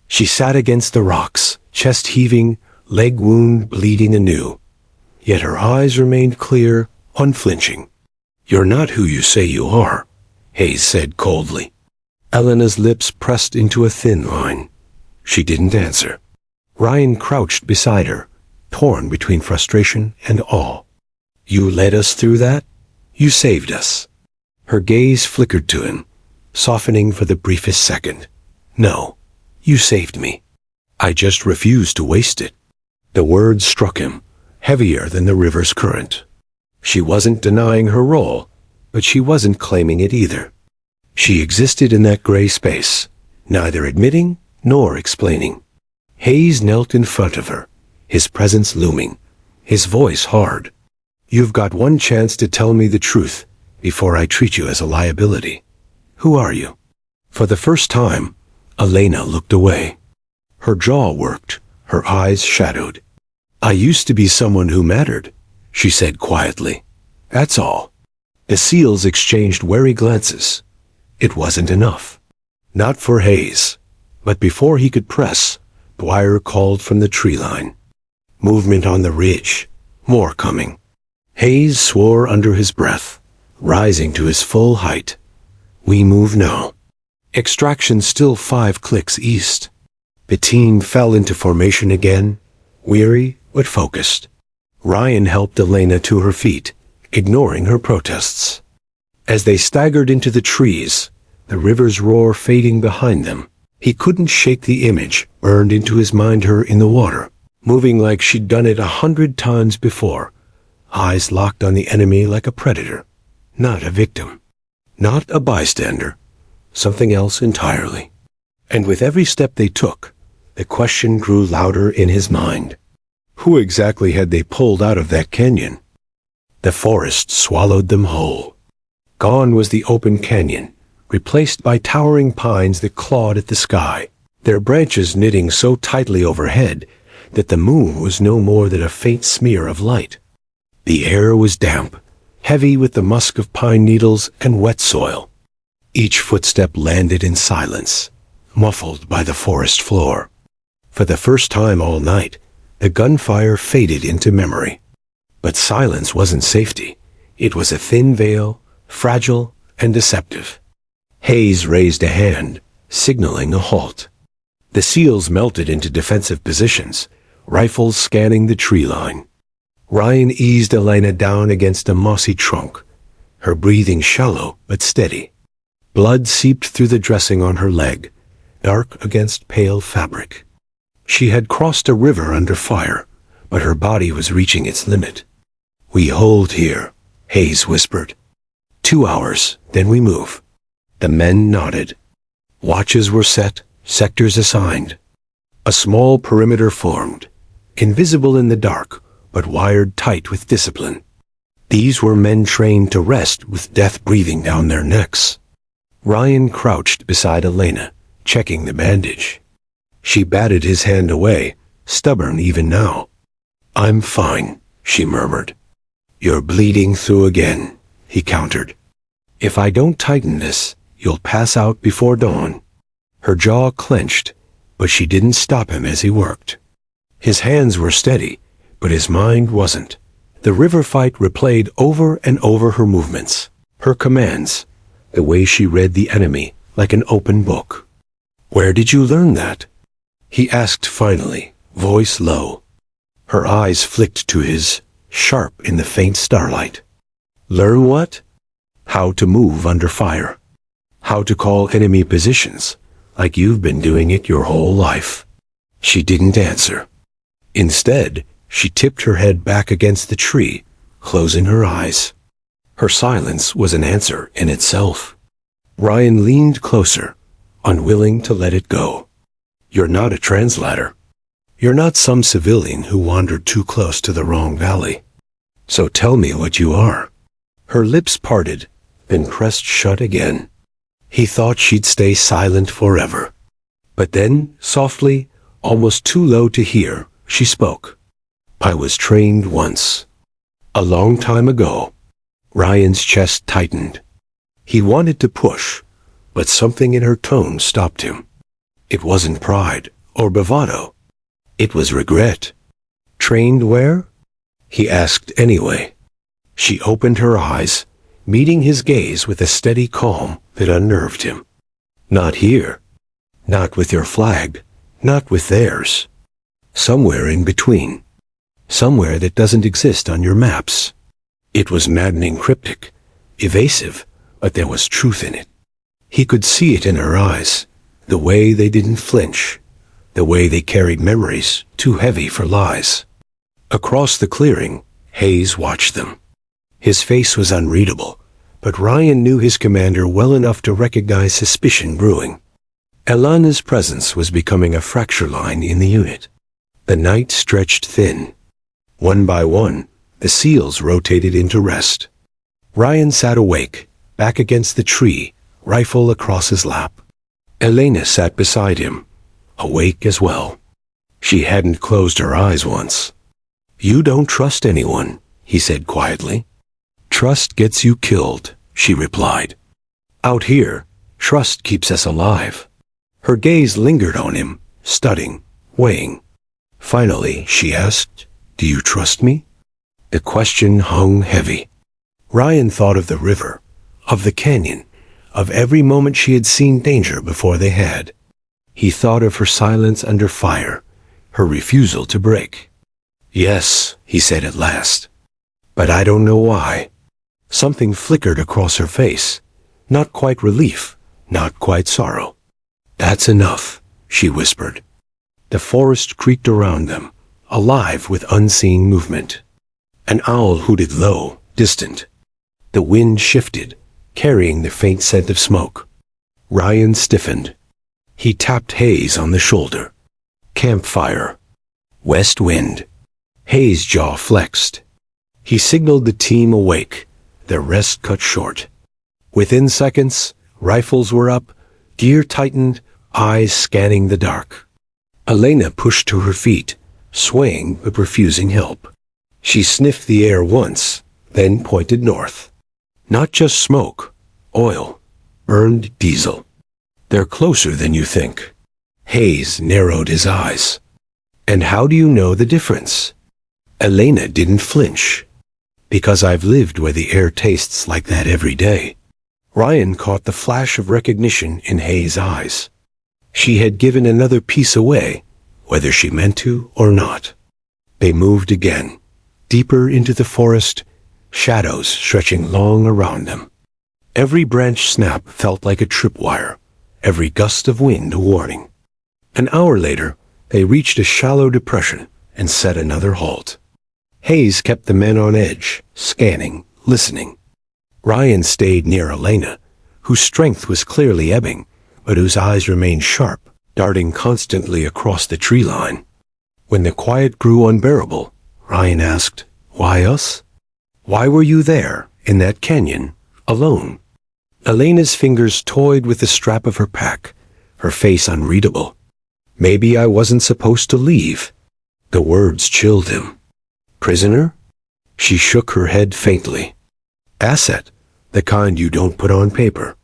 She sat against the rocks, chest heaving, leg wound bleeding anew. Yet her eyes remained clear, unflinching. You're not who you say you are, Hayes said coldly. Elena's lips pressed into a thin line. She didn't answer. Ryan crouched beside her, torn between frustration and awe. You led us through that? You saved us. Her gaze flickered to him, softening for the briefest second. No, you saved me. I just refused to waste it. The words struck him, heavier than the river's current. She wasn't denying her role, but she wasn't claiming it either. She existed in that gray space, neither admitting nor explaining. Hayes knelt in front of her, his presence looming, his voice hard. "You've got one chance to tell me the truth before I treat you as a liability. Who are you?" For the first time, Elena looked away. Her jaw worked, her eyes shadowed. "I used to be someone who mattered," she said quietly. "That's all." The SEALs exchanged wary glances. It wasn't enough. Not for Hayes. But before he could press, Dwyer called from the tree line. "Movement on the ridge. More coming." Hayes swore under his breath, rising to his full height. "We move now." Extraction still 5 clicks east. The team fell into formation again, weary but focused. Ryan helped Elena to her feet, ignoring her protests. As they staggered into the trees, the river's roar fading behind them, he couldn't shake the image burned into his mind, her in the water, moving like she'd done it 100 times before, eyes locked on the enemy like a predator, not a victim, not a bystander, something else entirely. And with every step they took, the question grew louder in his mind. Who exactly had they pulled out of that canyon? The forest swallowed them whole. Gone was the open canyon, replaced by towering pines that clawed at the sky, their branches knitting so tightly overhead that the moon was no more than a faint smear of light. The air was damp, heavy with the musk of pine needles and wet soil. Each footstep landed in silence, muffled by the forest floor. For the first time all night, the gunfire faded into memory. But silence wasn't safety. It was a thin veil, fragile and deceptive. Hayes raised a hand, signaling a halt. The SEALs melted into defensive positions, rifles scanning the tree line. Ryan eased Elena down against a mossy trunk, her breathing shallow but steady. Blood seeped through the dressing on her leg, dark against pale fabric. She had crossed a river under fire, but her body was reaching its limit. "We hold here," Hayes whispered. 2 hours, then we move." The men nodded. Watches were set, sectors assigned. A small perimeter formed, invisible in the dark, but wired tight with discipline. These were men trained to rest with death breathing down their necks. Ryan crouched beside Elena, checking the bandage. She batted his hand away, stubborn even now. "I'm fine," she murmured. "You're bleeding through again," he countered. "If I don't tighten this, you'll pass out before dawn." Her jaw clenched, but she didn't stop him as he worked. His hands were steady, but his mind wasn't. The river fight replayed over and over her movements, her commands, the way she read the enemy like an open book. "Where did you learn that?" he asked finally, voice low. Her eyes flicked to his, sharp in the faint starlight. "Learn what?" "How to move under fire. How to call enemy positions, like you've been doing it your whole life." She didn't answer. Instead, she tipped her head back against the tree, closing her eyes. Her silence was an answer in itself. Ryan leaned closer, unwilling to let it go. "You're not a translator. You're not some civilian who wandered too close to the wrong valley. So tell me what you are." Her lips parted, then pressed shut again. He thought she'd stay silent forever. But then, softly, almost too low to hear, she spoke. "I was trained once. A long time ago." Ryan's chest tightened. He wanted to push, but something in her tone stopped him. It wasn't pride or bravado. It was regret. "Trained where?" he asked anyway. She opened her eyes, meeting his gaze with a steady calm that unnerved him. "Not here. Not with your flag. Not with theirs. Somewhere in between. Somewhere that doesn't exist on your maps." It was maddening cryptic, evasive, but there was truth in it. He could see it in her eyes, the way they didn't flinch, the way they carried memories too heavy for lies. Across the clearing, Hayes watched them. His face was unreadable, but Ryan knew his commander well enough to recognize suspicion brewing. Elana's presence was becoming a fracture line in the unit. The night stretched thin. One by one, the seals rotated into rest. Ryan sat awake, back against the tree, rifle across his lap. Elena sat beside him, awake as well. She hadn't closed her eyes once. "You don't trust anyone," he said quietly. "Trust gets you killed," she replied. "Out here, trust keeps us alive." Her gaze lingered on him, studying, weighing. Finally, she asked, "Do you trust me?" The question hung heavy. Ryan thought of the river, of the canyon, of every moment she had seen danger before they had. He thought of her silence under fire, her refusal to break. "Yes," he said at last. "But I don't know why." Something flickered across her face, not quite relief, not quite sorrow. "That's enough," she whispered. The forest creaked around them, alive with unseen movement. An owl hooted low, distant. The wind shifted, carrying the faint scent of smoke. Ryan stiffened. He tapped Hayes on the shoulder. "Campfire." "West wind." Hayes' jaw flexed. He signaled the team awake, their rest cut short. Within seconds, rifles were up, gear tightened, eyes scanning the dark. Elena pushed to her feet, swaying but refusing help. She sniffed the air once, then pointed north. Not just smoke, oil, burned diesel. "They're closer than you think." Hayes narrowed his eyes. "And how do you know the difference?" Elena didn't flinch. "Because I've lived where the air tastes like that every day." Ryan caught the flash of recognition in Hayes' eyes. She had given another piece away, whether she meant to or not. They moved again, deeper into the forest, shadows stretching long around them. Every branch snap felt like a tripwire, every gust of wind a warning. An hour later, they reached a shallow depression and set another halt. Hayes kept the men on edge, scanning, listening. Ryan stayed near Elena, whose strength was clearly ebbing, but whose eyes remained sharp, darting constantly across the tree line. When the quiet grew unbearable, Ryan asked, "Why us? Why were you there, in that canyon, alone?" Elena's fingers toyed with the strap of her pack, her face unreadable. "Maybe I wasn't supposed to leave." The words chilled him. "Prisoner?" She shook her head faintly. "Asset, the kind you don't put on paper."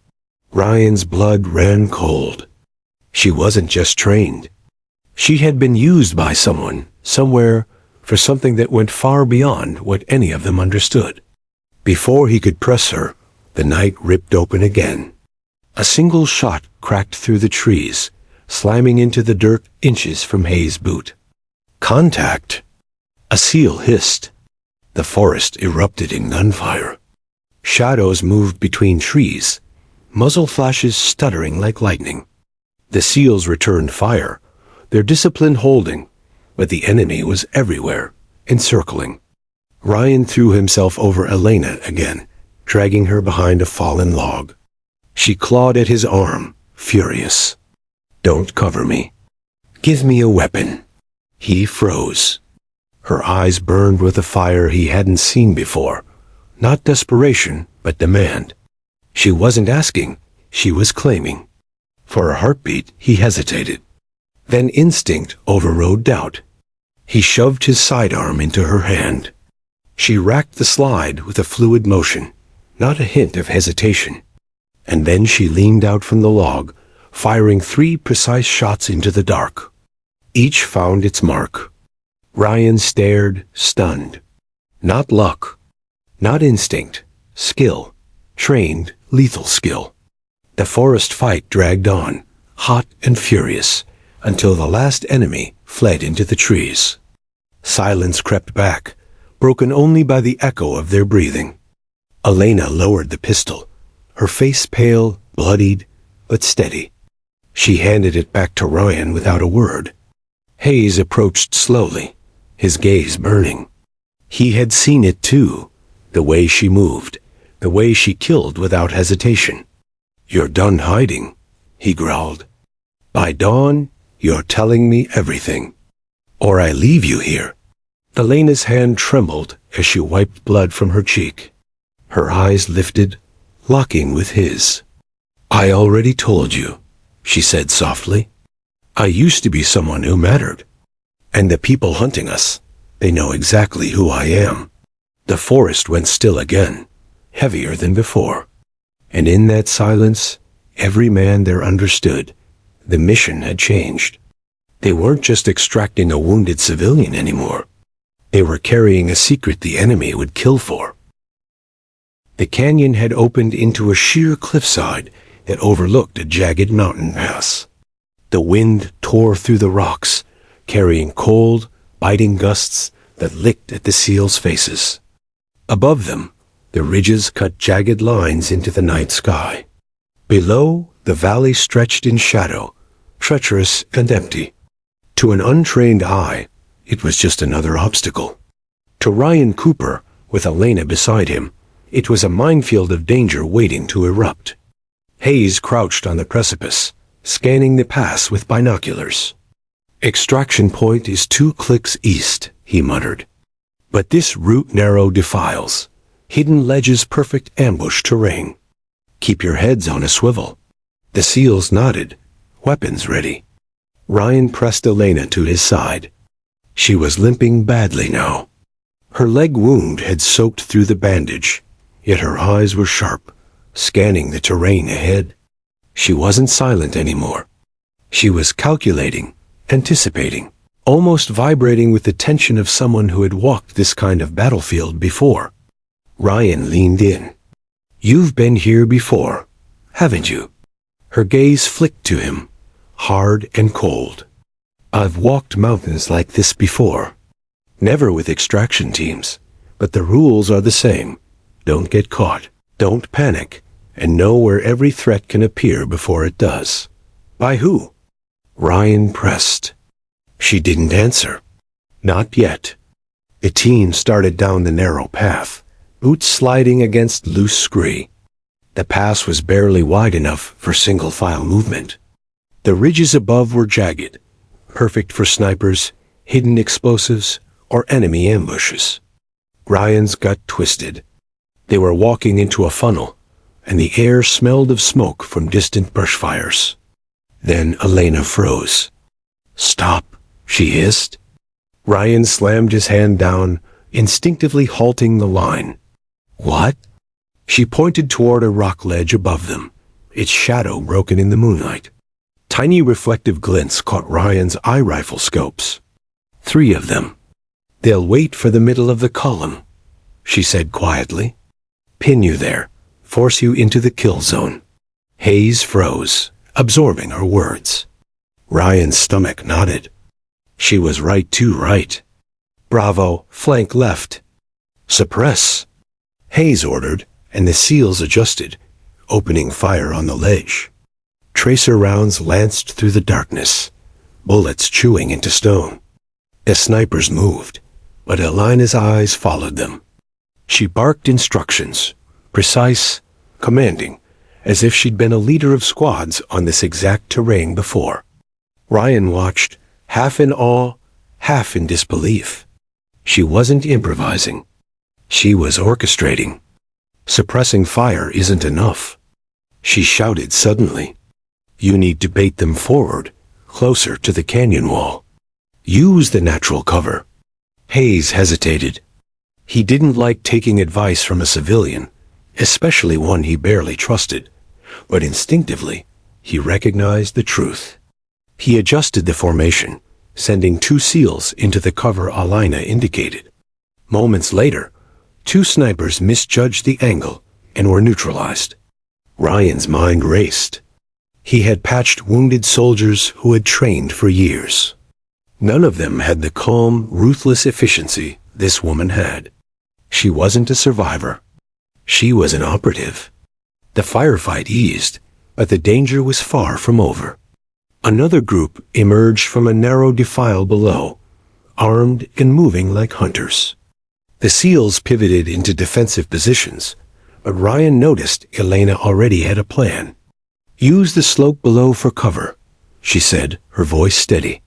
Ryan's blood ran cold. She wasn't just trained. She had been used by someone, somewhere, for something that went far beyond what any of them understood. Before he could press her, the night ripped open again. A single shot cracked through the trees, slamming into the dirt inches from Hayes' boot. Contact! A seal hissed. The forest erupted in gunfire. Shadows moved between trees, muzzle flashes stuttering like lightning. The seals returned fire, their discipline holding, but the enemy was everywhere, encircling. Ryan threw himself over Elena again, dragging her behind a fallen log. She clawed at his arm, furious. "Don't cover me. Give me a weapon." He froze. Her eyes burned with a fire he hadn't seen before. Not desperation, but demand. She wasn't asking, she was claiming. For a heartbeat, he hesitated. Then instinct overrode doubt. He shoved his sidearm into her hand. She racked the slide with a fluid motion, not a hint of hesitation. And then she leaned out from the log, firing 3 precise shots into the dark. Each found its mark. Ryan stared, stunned. Not luck. Not instinct. Skill. Trained, lethal skill. The forest fight dragged on, hot and furious, until the last enemy fled into the trees. Silence crept back, broken only by the echo of their breathing. Elena lowered the pistol, her face pale, bloodied, but steady. She handed it back to Ryan without a word. Hayes approached slowly, his gaze burning. He had seen it too, the way she moved, the way she killed without hesitation. "You're done hiding," he growled. By dawn, you're telling me everything. Or I leave you here. Elena's hand trembled as she wiped blood from her cheek. Her eyes lifted, locking with his. I already told you, she said softly. I used to be someone who mattered. And the people hunting us, they know exactly who I am. The forest went still again, heavier than before. And in that silence, every man there understood. The mission had changed. They weren't just extracting a wounded civilian anymore. They were carrying a secret the enemy would kill for. The canyon had opened into a sheer cliffside that overlooked a jagged mountain pass. The wind tore through the rocks, carrying cold, biting gusts that licked at the seals' faces. Above them, the ridges cut jagged lines into the night sky. Below, the valley stretched in shadow, treacherous and empty. To an untrained eye, it was just another obstacle. To Ryan Cooper, with Elena beside him, it was a minefield of danger waiting to erupt. Hayes crouched on the precipice, scanning the pass with binoculars. Extraction point is 2 clicks east, he muttered. But this route narrow defiles, hidden ledges perfect ambush terrain. Keep your heads on a swivel. The SEALs nodded, weapons ready. Ryan pressed Elena to his side. She was limping badly now. Her leg wound had soaked through the bandage, yet her eyes were sharp, scanning the terrain ahead. She wasn't silent anymore. She was calculating, anticipating, almost vibrating with the tension of someone who had walked this kind of battlefield before. Ryan leaned in. You've been here before, haven't you? Her gaze flicked to him, hard and cold. I've walked mountains like this before. Never with extraction teams, but the rules are the same. Don't get caught, don't panic, and know where every threat can appear before it does. By who? Ryan pressed. She didn't answer. Not yet. The team started down the narrow path, boots sliding against loose scree. The pass was barely wide enough for single-file movement. The ridges above were jagged, perfect for snipers, hidden explosives, or enemy ambushes. Ryan's gut twisted. They were walking into a funnel, and the air smelled of smoke from distant brush fires. Then Elena froze. Stop, she hissed. Ryan slammed his hand down, instinctively halting the line. What? She pointed toward a rock ledge above them, its shadow broken in the moonlight. Tiny reflective glints caught Ryan's eye rifle scopes. 3 of them. They'll wait for the middle of the column, she said quietly. Pin you there, force you into the kill zone. Hayes froze, absorbing her words. Ryan's stomach nodded. She was right too, right. Bravo, flank left. Suppress. Hayes ordered, and the SEALs adjusted, opening fire on the ledge. Tracer rounds lanced through the darkness, bullets chewing into stone. The snipers moved, but Elena's eyes followed them. She barked instructions, precise, commanding, as if she'd been a leader of squads on this exact terrain before. Ryan watched, half in awe, half in disbelief. She wasn't improvising. She was orchestrating. Suppressing fire isn't enough. She shouted suddenly. You need to bait them forward, closer to the canyon wall. Use the natural cover. Hayes hesitated. He didn't like taking advice from a civilian, especially one he barely trusted, but instinctively, he recognized the truth. He adjusted the formation, sending 2 SEALs into the cover Elena indicated. Moments later, 2 snipers misjudged the angle and were neutralized. Ryan's mind raced. He had patched wounded soldiers who had trained for years. None of them had the calm, ruthless efficiency this woman had. She wasn't a survivor. She was an operative. The firefight eased, but the danger was far from over. Another group emerged from a narrow defile below, armed and moving like hunters. The SEALs pivoted into defensive positions, but Ryan noticed Elena already had a plan. Use the slope below for cover. she said, her voice steady.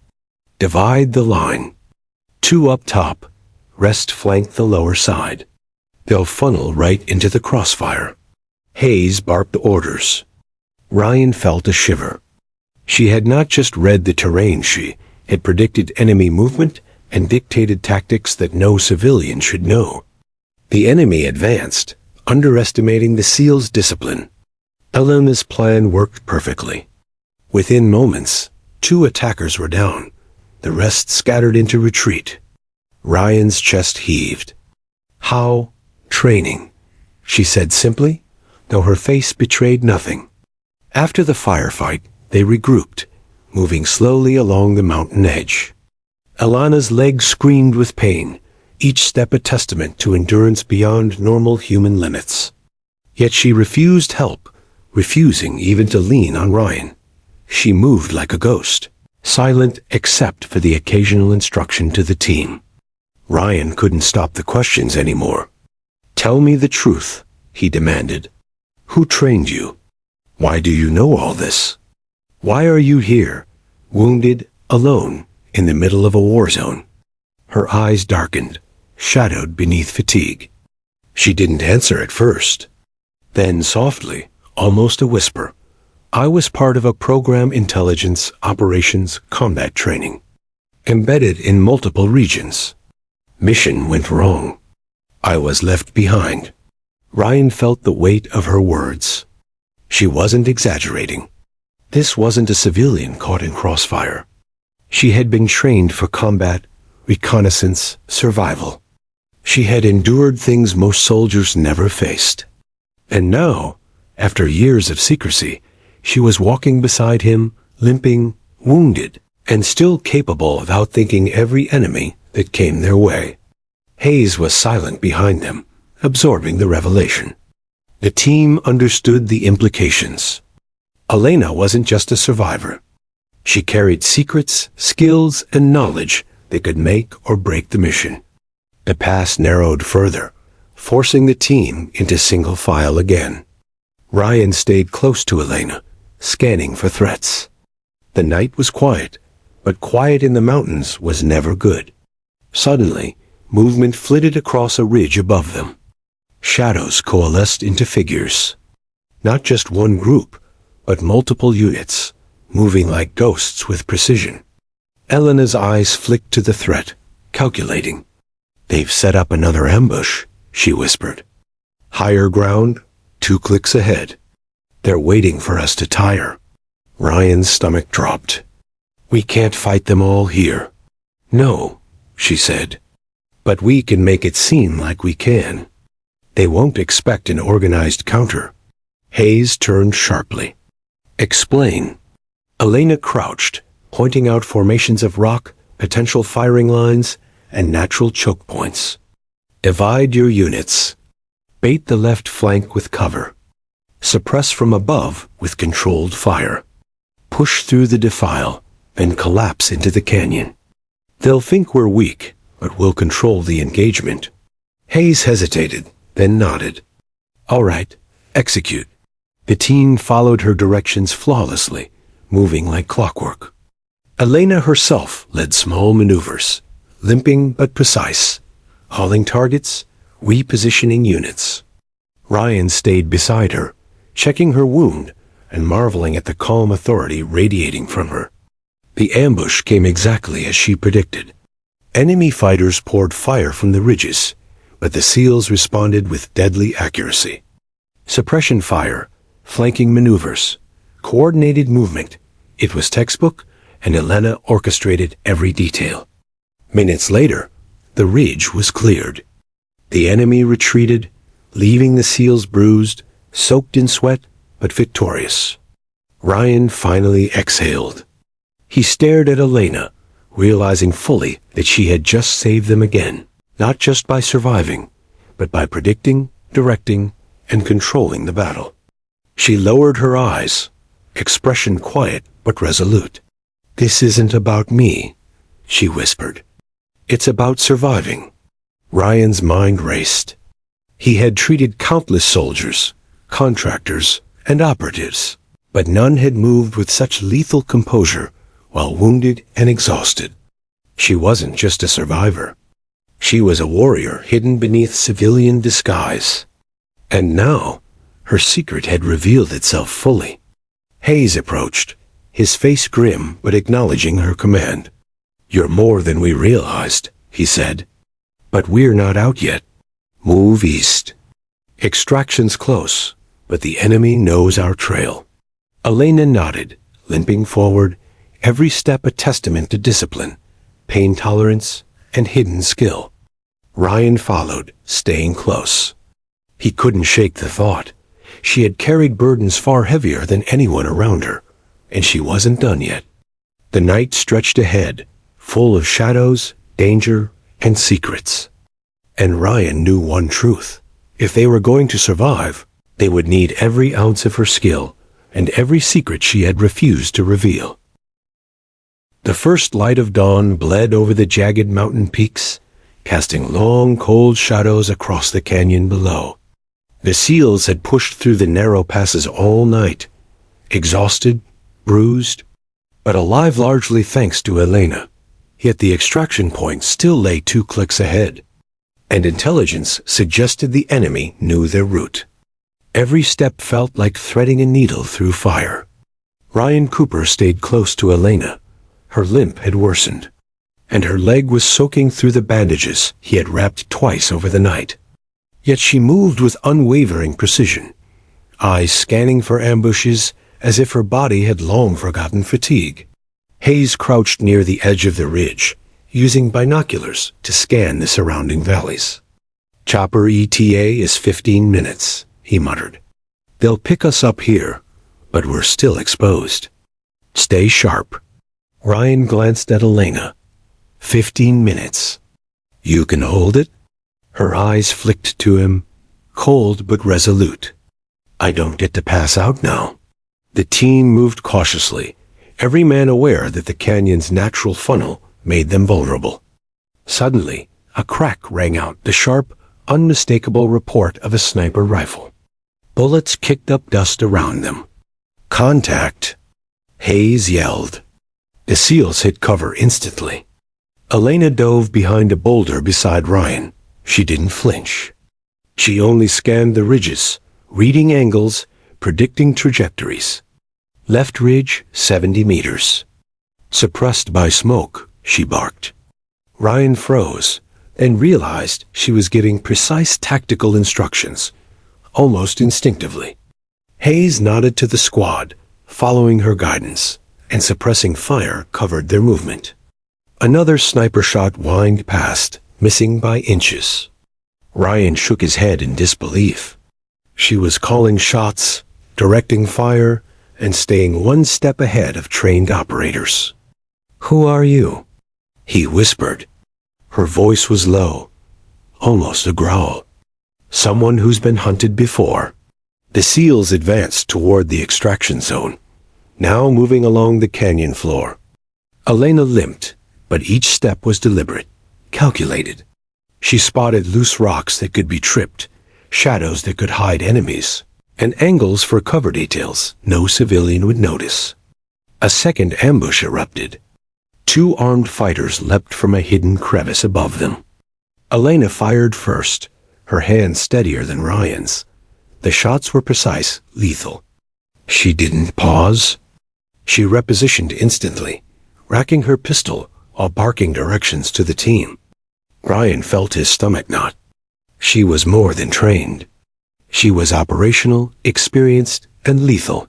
Divide the line. 2 up top, rest flank the lower side. They'll funnel right into the crossfire. Hayes barked orders. Ryan felt a shiver. She had not just read the terrain, she had predicted enemy movement and dictated tactics that no civilian should know. The enemy advanced, underestimating the SEALs' discipline. Elena's plan worked perfectly. Within moments, 2 attackers were down. The rest scattered into retreat. Ryan's chest heaved. How? Training, she said simply, though her face betrayed nothing. After the firefight, they regrouped, moving slowly along the mountain edge. Alana's legs screamed with pain, each step a testament to endurance beyond normal human limits. Yet she refused help, refusing even to lean on Ryan. She moved like a ghost, silent except for the occasional instruction to the team. Ryan couldn't stop the questions anymore. Tell me the truth, he demanded. Who trained you? Why do you know all this? Why are you here, wounded, alone, in the middle of a war zone? Her eyes darkened, shadowed beneath fatigue. She didn't answer at first. Then softly, almost a whisper, I was part of a program intelligence, operations, combat training, embedded in multiple regions. Mission went wrong. I was left behind. Ryan felt the weight of her words. She wasn't exaggerating. This wasn't a civilian caught in crossfire. She had been trained for combat, reconnaissance, survival. She had endured things most soldiers never faced. And now, after years of secrecy, she was walking beside him, limping, wounded, and still capable of outthinking every enemy that came their way. Hayes was silent behind them, absorbing the revelation. The team understood the implications. Elena wasn't just a survivor. She carried secrets, skills, and knowledge that could make or break the mission. The pass narrowed further, forcing the team into single file again. Ryan stayed close to Elena, scanning for threats. The night was quiet, but quiet in the mountains was never good. Suddenly, movement flitted across a ridge above them. Shadows coalesced into figures. Not just one group, but multiple units, moving like ghosts with precision. Elena's eyes flicked to the threat, calculating. They've set up another ambush, she whispered. Higher ground, 2 clicks ahead. They're waiting for us to tire. Ryan's stomach dropped. We can't fight them all here. No, she said. But we can make it seem like we can. They won't expect an organized counter. Hayes turned sharply. Explain. Elena crouched, pointing out formations of rock, potential firing lines, and natural choke points. Divide your units. Bait the left flank with cover. Suppress from above with controlled fire. Push through the defile, then collapse into the canyon. They'll think we're weak, but we'll control the engagement. Hayes hesitated, then nodded. All right, execute. The team followed her directions flawlessly, moving like clockwork. Elena herself led small maneuvers, limping but precise, hauling targets, repositioning units. Ryan stayed beside her, checking her wound and marveling at the calm authority radiating from her. The ambush came exactly as she predicted. Enemy fighters poured fire from the ridges, but the SEALs responded with deadly accuracy. Suppression fire, flanking maneuvers, coordinated movement. It was textbook, and Elena orchestrated every detail. Minutes later, the ridge was cleared. The enemy retreated, leaving the SEALs bruised, soaked in sweat, but victorious. Ryan finally exhaled. He stared at Elena, realizing fully that she had just saved them again, not just by surviving, but by predicting, directing, and controlling the battle. She lowered her eyes, expression quiet but resolute. This isn't about me, she whispered. It's about surviving. Ryan's mind raced. He had treated countless soldiers, contractors, and operatives, but none had moved with such lethal composure while wounded and exhausted. She wasn't just a survivor. She was a warrior hidden beneath civilian disguise. And now, her secret had revealed itself fully. Hayes approached, his face grim but acknowledging her command. "You're more than we realized," he said. "But we're not out yet. Move east. Extraction's close, but the enemy knows our trail." Elena nodded, limping forward, every step a testament to discipline, pain tolerance, and hidden skill. Ryan followed, staying close. He couldn't shake the thought. She had carried burdens far heavier than anyone around her, and she wasn't done yet. The night stretched ahead, full of shadows, danger, and secrets. And Ryan knew one truth. If they were going to survive, they would need every ounce of her skill and every secret she had refused to reveal. The first light of dawn bled over the jagged mountain peaks, casting long, cold shadows across the canyon below. The seals had pushed through the narrow passes all night, exhausted, bruised, but alive largely thanks to Elena. Yet the extraction point still lay 2 clicks ahead, and intelligence suggested the enemy knew their route. Every step felt like threading a needle through fire. Ryan Cooper stayed close to Elena. Her limp had worsened, and her leg was soaking through the bandages he had wrapped twice over the night. Yet she moved with unwavering precision, eyes scanning for ambushes as if her body had long forgotten fatigue. Hayes crouched near the edge of the ridge, using binoculars to scan the surrounding valleys. "Chopper ETA is 15 minutes, he muttered. "They'll pick us up here, but we're still exposed. Stay sharp." Ryan glanced at Elena. 15 minutes. "You can hold it?" Her eyes flicked to him, cold but resolute. "I don't get to pass out now." The team moved cautiously, every man aware that the canyon's natural funnel made them vulnerable. Suddenly, a crack rang out, the sharp, unmistakable report of a sniper rifle. Bullets kicked up dust around them. "Contact!" Hayes yelled. The SEALs hit cover instantly. Elena dove behind a boulder beside Ryan. She didn't flinch. She only scanned the ridges, reading angles, predicting trajectories. Left ridge, 70 meters. Suppressed by smoke, she barked. Ryan froze, and realized she was giving precise tactical instructions, almost instinctively. Hayes nodded to the squad, following her guidance, and suppressing fire covered their movement. Another sniper shot whined past, missing by inches. Ryan shook his head in disbelief. She was calling shots, directing fire, and staying one step ahead of trained operators. "Who are you?" he whispered. Her voice was low, almost a growl. "Someone who's been hunted before." The SEALs advanced toward the extraction zone, now moving along the canyon floor. Elena limped, but each step was deliberate, calculated. She spotted loose rocks that could be tripped, shadows that could hide enemies, and angles for cover details no civilian would notice. A second ambush erupted. 2 armed fighters leapt from a hidden crevice above them. Elena fired first, her hand steadier than Ryan's. The shots were precise, lethal. She didn't pause. She repositioned instantly, racking her pistol while barking directions to the team. Ryan felt his stomach knot. She was more than trained. She was operational, experienced, and lethal.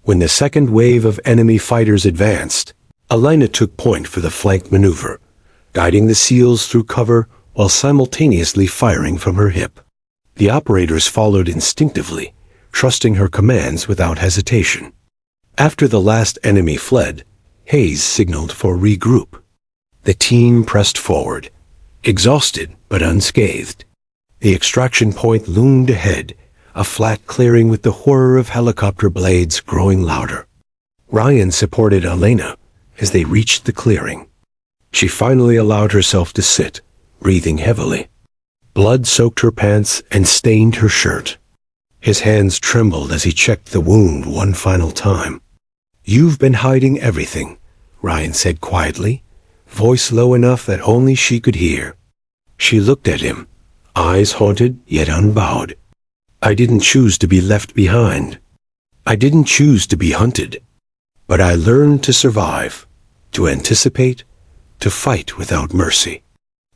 When the second wave of enemy fighters advanced, Elena took point for the flank maneuver, guiding the SEALs through cover while simultaneously firing from her hip. The operators followed instinctively, trusting her commands without hesitation. After the last enemy fled, Hayes signaled for regroup. The team pressed forward, exhausted but unscathed. The extraction point loomed ahead, a flat clearing with the whir of helicopter blades growing louder. Ryan supported Elena as they reached the clearing. She finally allowed herself to sit, breathing heavily. Blood soaked her pants and stained her shirt. His hands trembled as he checked the wound one final time. "You've been hiding everything," Ryan said quietly, voice low enough that only she could hear. She looked at him, eyes haunted yet unbowed. "I didn't choose to be left behind. I didn't choose to be hunted. But I learned to survive, to anticipate, to fight without mercy.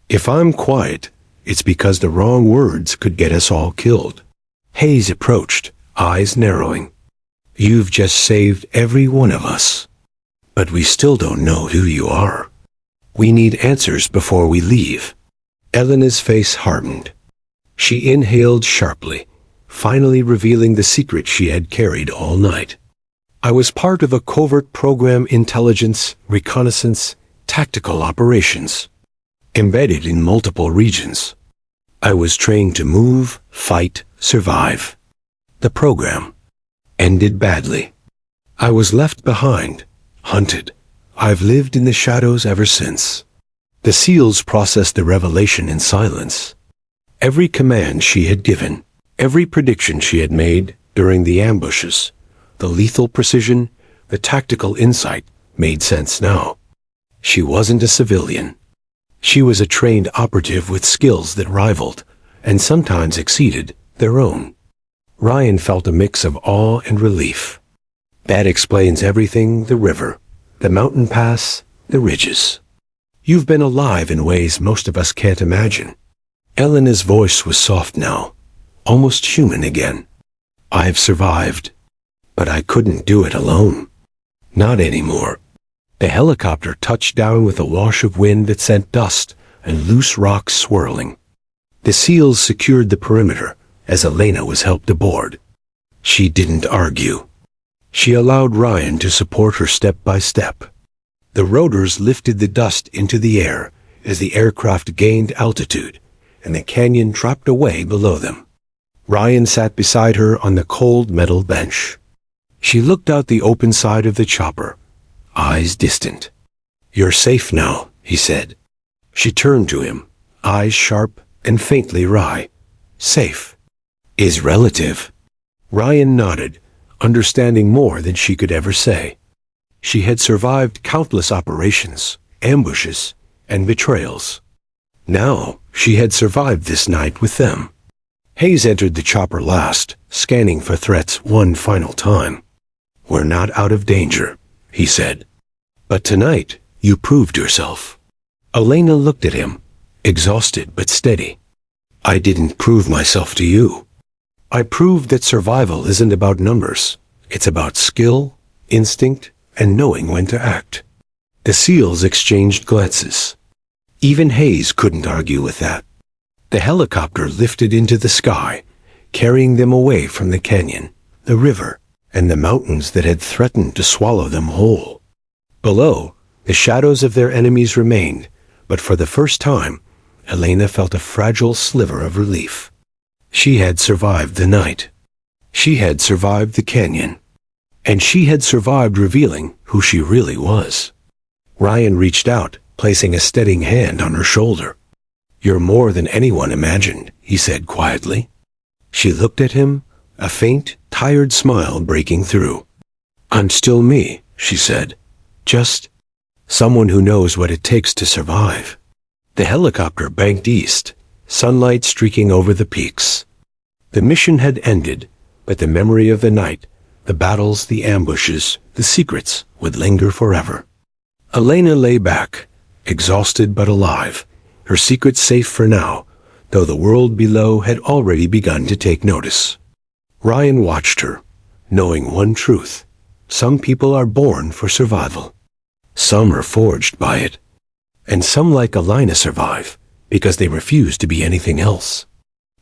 If I'm quiet, it's because the wrong words could get us all killed." Hayes approached, eyes narrowing. "You've just saved every one of us. But we still don't know who you are. We need answers before we leave." Elena's face hardened. She inhaled sharply, finally revealing the secret she had carried all night. "I was part of a covert program, intelligence, reconnaissance, tactical operations, embedded in multiple regions. I was trained to move, fight, survive. The program ended badly. I was left behind, hunted. I've lived in the shadows ever since." The SEALs processed the revelation in silence. Every command she had given, every prediction she had made during the ambushes, the lethal precision, the tactical insight made sense now. She wasn't a civilian. She was a trained operative with skills that rivaled, and sometimes exceeded, their own. Ryan felt a mix of awe and relief. "That explains everything, the river, the mountain pass, the ridges. You've been alive in ways most of us can't imagine." Elena's voice was soft now, almost human again. "I've survived, but I couldn't do it alone. Not anymore." The helicopter touched down with a wash of wind that sent dust and loose rocks swirling. The SEALs secured the perimeter as Elena was helped aboard. She didn't argue. She allowed Ryan to support her step by step. The rotors lifted the dust into the air as the aircraft gained altitude, and the canyon dropped away below them. Ryan sat beside her on the cold metal bench. She looked out the open side of the chopper, eyes distant. "You're safe now," he said. She turned to him, eyes sharp and faintly wry. "Safe is relative." Ryan nodded, understanding more than she could ever say. She had survived countless operations, ambushes, and betrayals. Now she had survived this night with them. Hayes entered the chopper last, scanning for threats one final time. "We're not out of danger," he said. "But tonight, you proved yourself." Elena looked at him, exhausted but steady. "I didn't prove myself to you. I proved that survival isn't about numbers. It's about skill, instinct, and knowing when to act." The SEALs exchanged glances. Even Hayes couldn't argue with that. The helicopter lifted into the sky, carrying them away from the canyon, the river, and the mountains that had threatened to swallow them whole. Below, the shadows of their enemies remained, but for the first time, Elena felt a fragile sliver of relief. She had survived the night. She had survived the canyon. And she had survived revealing who she really was. Ryan reached out, placing a steadying hand on her shoulder. "You're more than anyone imagined," he said quietly. She looked at him, a faint, tired smile breaking through. "I'm still me," she said. "Just someone who knows what it takes to survive." The helicopter banked east, sunlight streaking over the peaks. The mission had ended, but the memory of the night, the battles, the ambushes, the secrets would linger forever. Elena lay back, exhausted but alive, her secret safe for now, though the world below had already begun to take notice. Ryan watched her, knowing one truth: some people are born for survival. Some are forged by it. And some, like Elena, survive because they refuse to be anything else.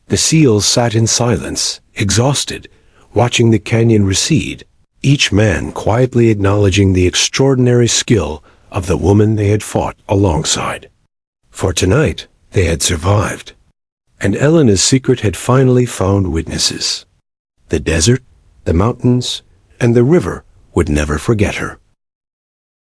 The SEALs sat in silence, exhausted, watching the canyon recede, each man quietly acknowledging the extraordinary skill of the woman they had fought alongside. For tonight, they had survived. And Elena's secret had finally found witnesses. The desert, the mountains, and the river would never forget her.